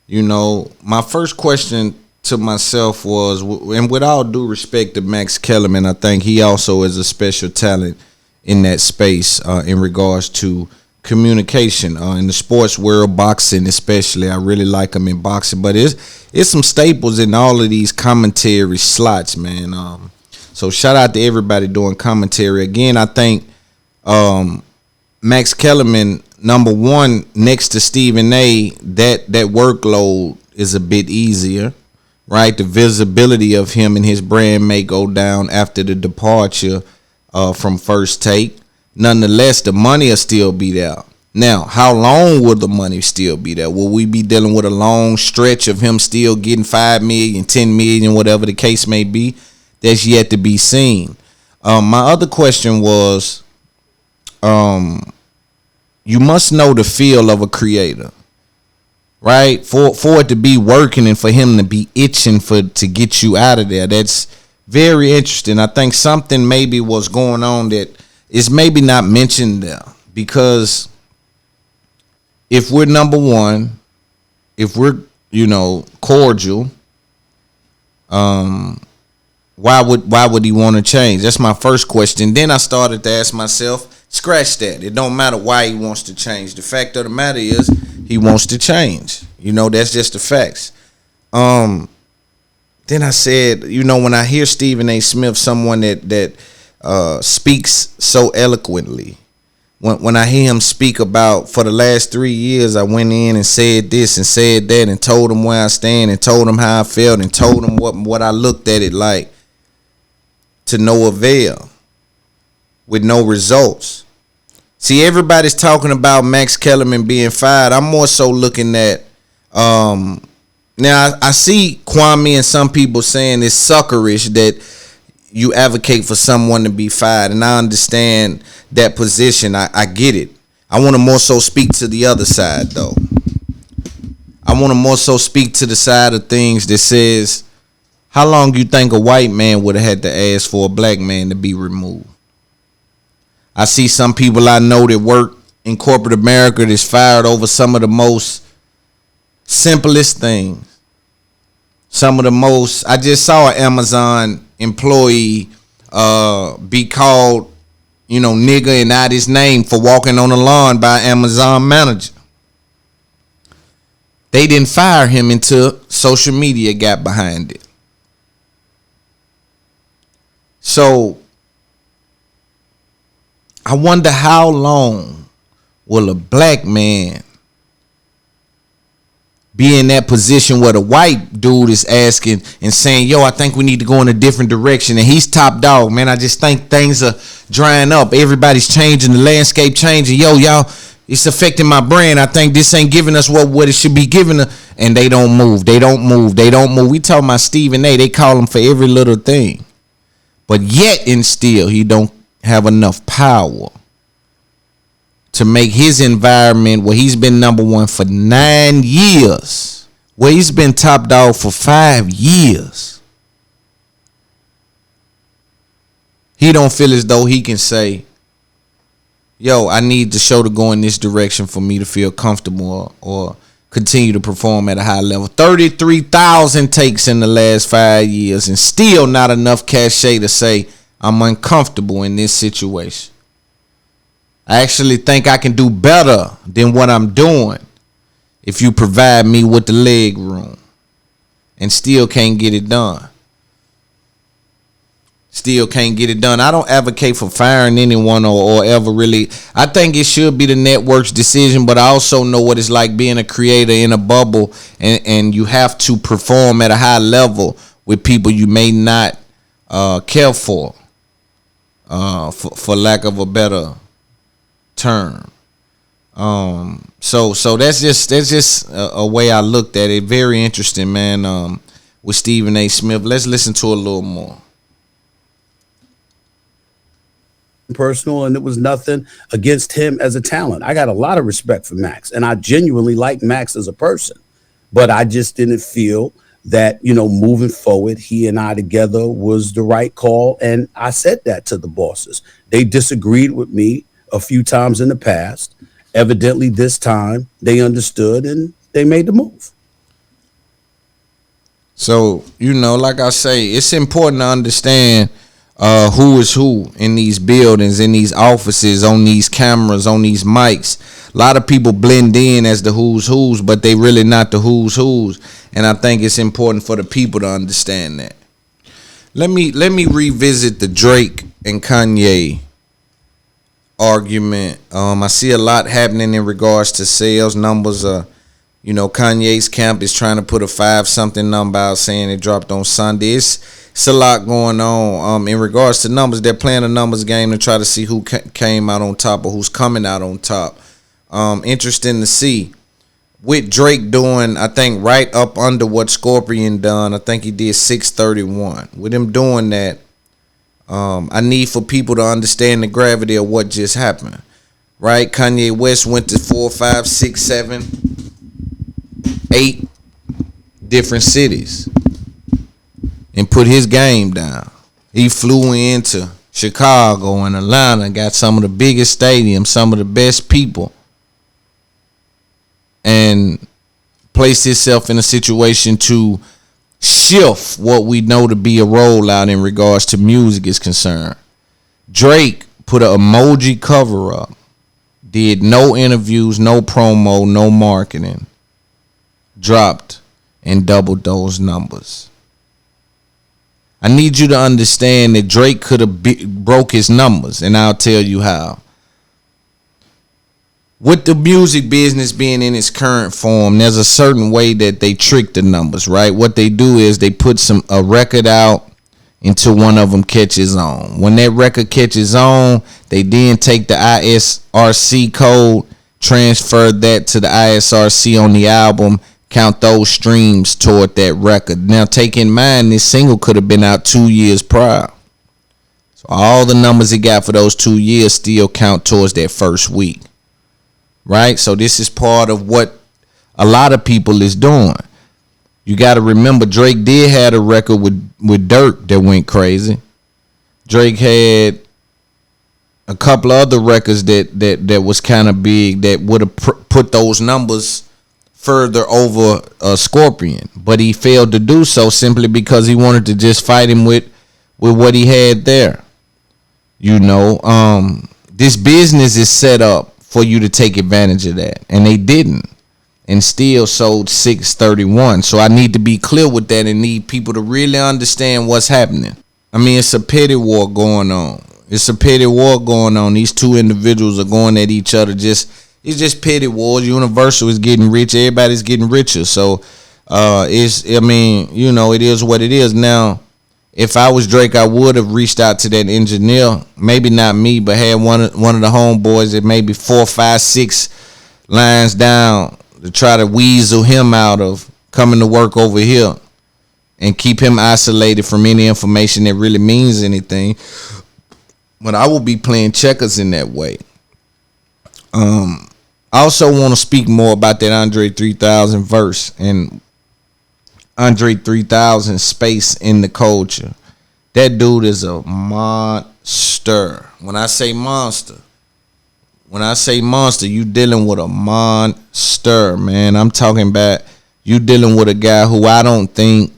You know, my first question to myself was, and with all due respect to Max Kellerman, I think he also is a special talent in that space in regards to communication in the sports world, boxing especially. I really like him in boxing, but it's some staples in all of these commentary slots, man. So shout out to everybody doing commentary. Again, I think Max Kellerman, number one, next to Stephen A, that workload is a bit easier, right? The visibility of him and his brand may go down after the departure from First Take. Nonetheless, the money will still be there. Now, how long will the money still be there? Will we be dealing with a long stretch of him still getting 5 million, 10 million, whatever the case may be? That's yet to be seen. My other question was, you must know the feel of a creator, right? For it to be working and for him to be itching to get you out of there. That's very interesting. I think something maybe was going on that is maybe not mentioned there, because if we're number one, if we're, cordial, why would he want to change? That's my first question. Then I started to ask myself, scratch that. It don't matter why he wants to change. The fact of the matter is he wants to change. That's just the facts. Then I said, when I hear Stephen A. Smith, someone that speaks so eloquently, when I hear him speak about, for the last 3 years, I went in and said this and said that and told him where I stand and told him how I felt and told him what I looked at it like, to no avail, with no results. See, everybody's talking about Max Kellerman being fired. I'm more so looking at, now I see Kwame and some people saying it's suckerish that you advocate for someone to be fired, and I understand that position. I get it. I want to more so speak to the other side, though. I want to more so speak to the side of things that says, how long you think a white man would have had to ask for a black man to be removed? I see some people I know that work in corporate America that's fired over some of the most simplest things. Some of the most, I just saw an Amazon employee be called, nigger and out his name for walking on the lawn by an Amazon manager. They didn't fire him until social media got behind it. So I wonder how long will a black man be in that position where the white dude is asking and saying, yo, I think we need to go in a different direction, and he's top dog, man. I just think things are drying up. Everybody's changing, the landscape changing. Yo, y'all, it's affecting my brand. I think this ain't giving us what it should be giving us. And they don't move. They don't move. We talking about Stephen A. They call him for every little thing. But yet and still, he don't have enough power to make his environment, where he's been number one for 9 years, where he's been top dog for 5 years, he don't feel as though he can say, yo, I need the show to go in this direction for me to feel comfortable or continue to perform at a high level. 33,000 takes in the last 5 years, and still not enough cachet to say I'm uncomfortable in this situation. I actually think I can do better than what I'm doing if you provide me with the leg room, and still can't get it done. I don't advocate for firing anyone or ever really. I think it should be the network's decision, but I also know what it's like being a creator in a bubble, and you have to perform at a high level with people you may not care for lack of a better term. So that's just a way I looked at it. Very interesting, man. With Stephen A. Smith, let's listen to a little more. Personal, and it was nothing against him as a talent. I got a lot of respect for Max, and I genuinely like Max as a person, but I just didn't feel that, moving forward, he and I together was the right call. And I said that to the bosses. They disagreed with me a few times in the past. Evidently, this time they understood and they made the move. So, like I say, it's important to understand who is who in these buildings, in these offices, on these cameras, on these mics. A lot of people blend in as the who's, but they really not the who's. And I think it's important for the people to understand that. Let me revisit the Drake and Kanye argument. I see a lot happening in regards to sales numbers. Kanye's camp is trying to put a 5-something number out, saying it dropped on Sunday. It's a lot going on. In regards to numbers, they're playing a numbers game to try to see who came out on top or who's coming out on top. Interesting to see. With Drake doing, I think, right up under what Scorpion done. I think he did 631. With him doing that, I need for people to understand the gravity of what just happened. Right? Kanye West went to 4, 5, 6, 7, 8 different cities and put his game down. He flew into Chicago and Atlanta, got some of the biggest stadiums, some of the best people, and placed himself in a situation to shift what we know to be a rollout in regards to music is concerned. Drake put an emoji cover up, did no interviews, no promo, no marketing, dropped and doubled those numbers. I need you to understand that Drake could have broke his numbers, and I'll tell you how. With the music business being in its current form, there's a certain way that they trick the numbers, right? What they do is they put a record out until one of them catches on. When that record catches on, they then take the ISRC code, transfer that to the ISRC on the album, count those streams toward that record. Now, take in mind, this single could have been out 2 years prior. So all the numbers he got for those 2 years still count towards that first week. Right? So this is part of what a lot of people is doing. You got to remember, Drake did have a record with Dirk that went crazy. Drake had a couple of other records that was kind of big that would have put those numbers further over Scorpion, but he failed to do so simply because he wanted to just fight him with what he had there. This business is set up for you to take advantage of that, and they didn't, and still sold 631. So I need to be clear with that and need people to really understand what's happening. I mean, it's a petty war going on. These two individuals are going at each other. It's just petty wars. Universal is getting rich. Everybody's getting richer. So it is what it is. Now, if I was Drake, I would have reached out to that engineer. Maybe not me, but had one of the homeboys that maybe 4, 5, 6 lines down to try to weasel him out of coming to work over here and keep him isolated from any information that really means anything. But I will be playing checkers in that way. I also want to speak more about that Andre 3000 verse and Andre 3000 space in the culture. That dude is a monster. When I say monster, you dealing with a monster, man. I'm talking about you dealing with a guy who I don't think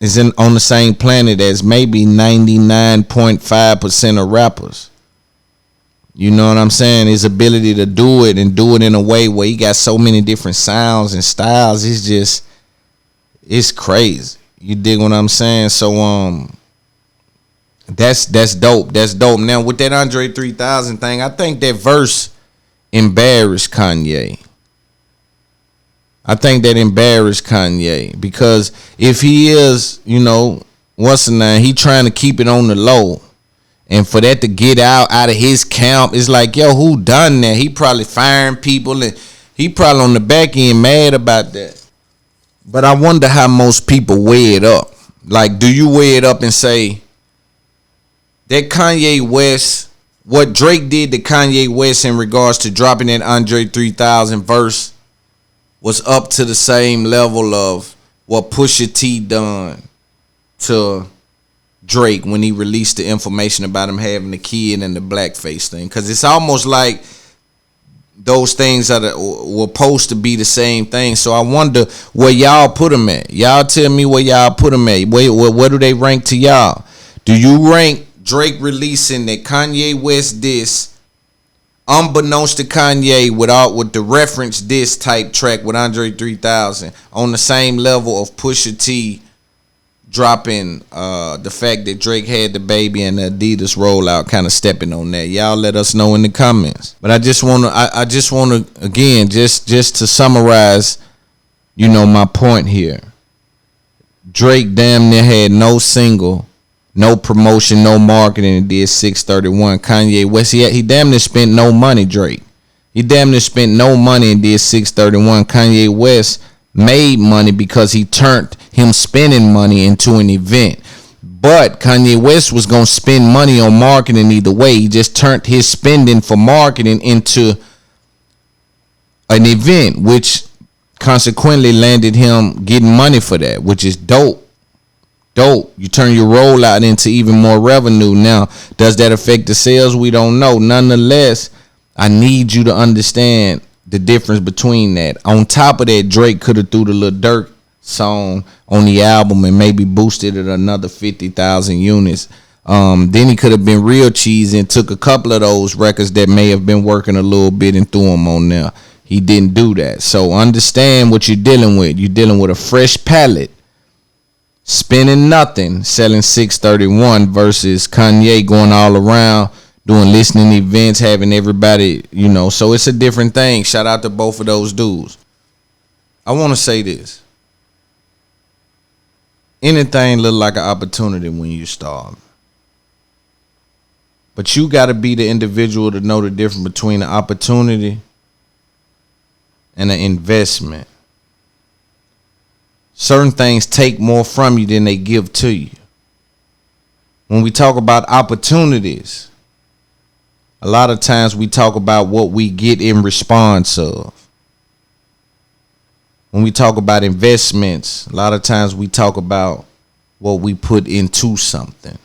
is on the same planet as maybe 99.5% of rappers. You know what I'm saying? His ability to do it and do it in a way where he got so many different sounds and styles. It's crazy. You dig what I'm saying? So that's dope. That's dope. Now with that Andre 3000 thing, I think that verse embarrassed Kanye. Because if he is, what's the name? He trying to keep it on the low. And for that to get out of his camp, it's like, yo, who done that? He probably firing people and he probably on the back end mad about that. But I wonder how most people weigh it up. Like, do you weigh it up and say that Kanye West, what Drake did to Kanye West in regards to dropping that Andre 3000 verse, was up to the same level of what Pusha T done to Drake when he released the information about him having a kid and the blackface thing. Because it's almost like those things were supposed to be the same thing. So I wonder where y'all put them at. Y'all tell me where y'all put them at. Where do they rank to y'all? Do you rank Drake releasing that Kanye West diss, unbeknownst to Kanye, with the reference diss type track with Andre 3000 on the same level of Pusha T dropping the fact that Drake had the baby and the Adidas rollout, kind of stepping on that? Y'all let us know in the comments. But I just want to again, just to summarize, my point here. Drake damn near had no single, no promotion, no marketing, and did 631. Kanye West, he damn near spent no money. Drake, he damn near spent no money and did 631. Kanye West made money because he turned him spending money into an event. But Kanye West was going to spend money on marketing either way. He just turned his spending for marketing into an event, which consequently landed him getting money for that, which is dope. You turn your rollout into even more revenue. Now, does that affect the sales? We don't know. Nonetheless, I need you to understand the difference between that. On top of that, Drake could have threw the Lil Durk song on the album and maybe boosted it another 50,000 units. Then he could have been real cheesy and took a couple of those records that may have been working a little bit and threw them on there. He didn't do that. So understand what you're dealing with. You're dealing with a fresh palette, spending nothing, selling 631 versus Kanye going all around doing listening events, having everybody, so it's a different thing. Shout out to both of those dudes. I want to say this. Anything look like an opportunity when you starve. But you got to be the individual to know the difference between an opportunity and an investment. Certain things take more from you than they give to you. When we talk about opportunities, a lot of times we talk about what we get in response of. When we talk about investments, a lot of times we talk about what we put into something.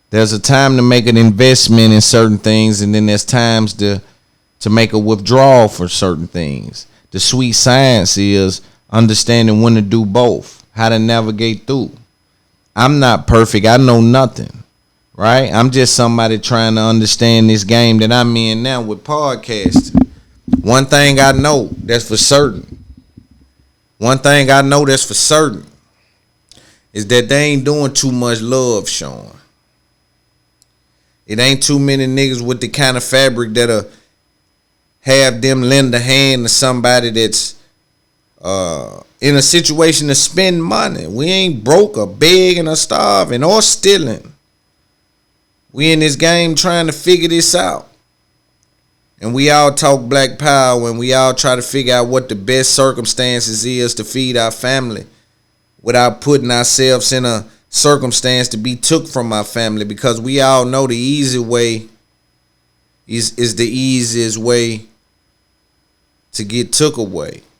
There's a time to make an investment in certain things, and then there's times to make a withdrawal for certain things. The sweet science is understanding when to do both, how to navigate through. I'm not perfect. I know nothing, right? I'm just somebody trying to understand this game that I'm in now with podcasting. One thing I know that's for certain. Is that they ain't doing too much love showing. It ain't too many niggas with the kind of fabric that'll have them lend a hand to somebody that's in a situation to spend money. We ain't broke or begging or starving or stealing. We in this game trying to figure this out. And we all talk black power and we all try to figure out what the best circumstances is to feed our family without putting ourselves in a circumstance to be took from our family, because we all know the easy way is the easiest way to get took away.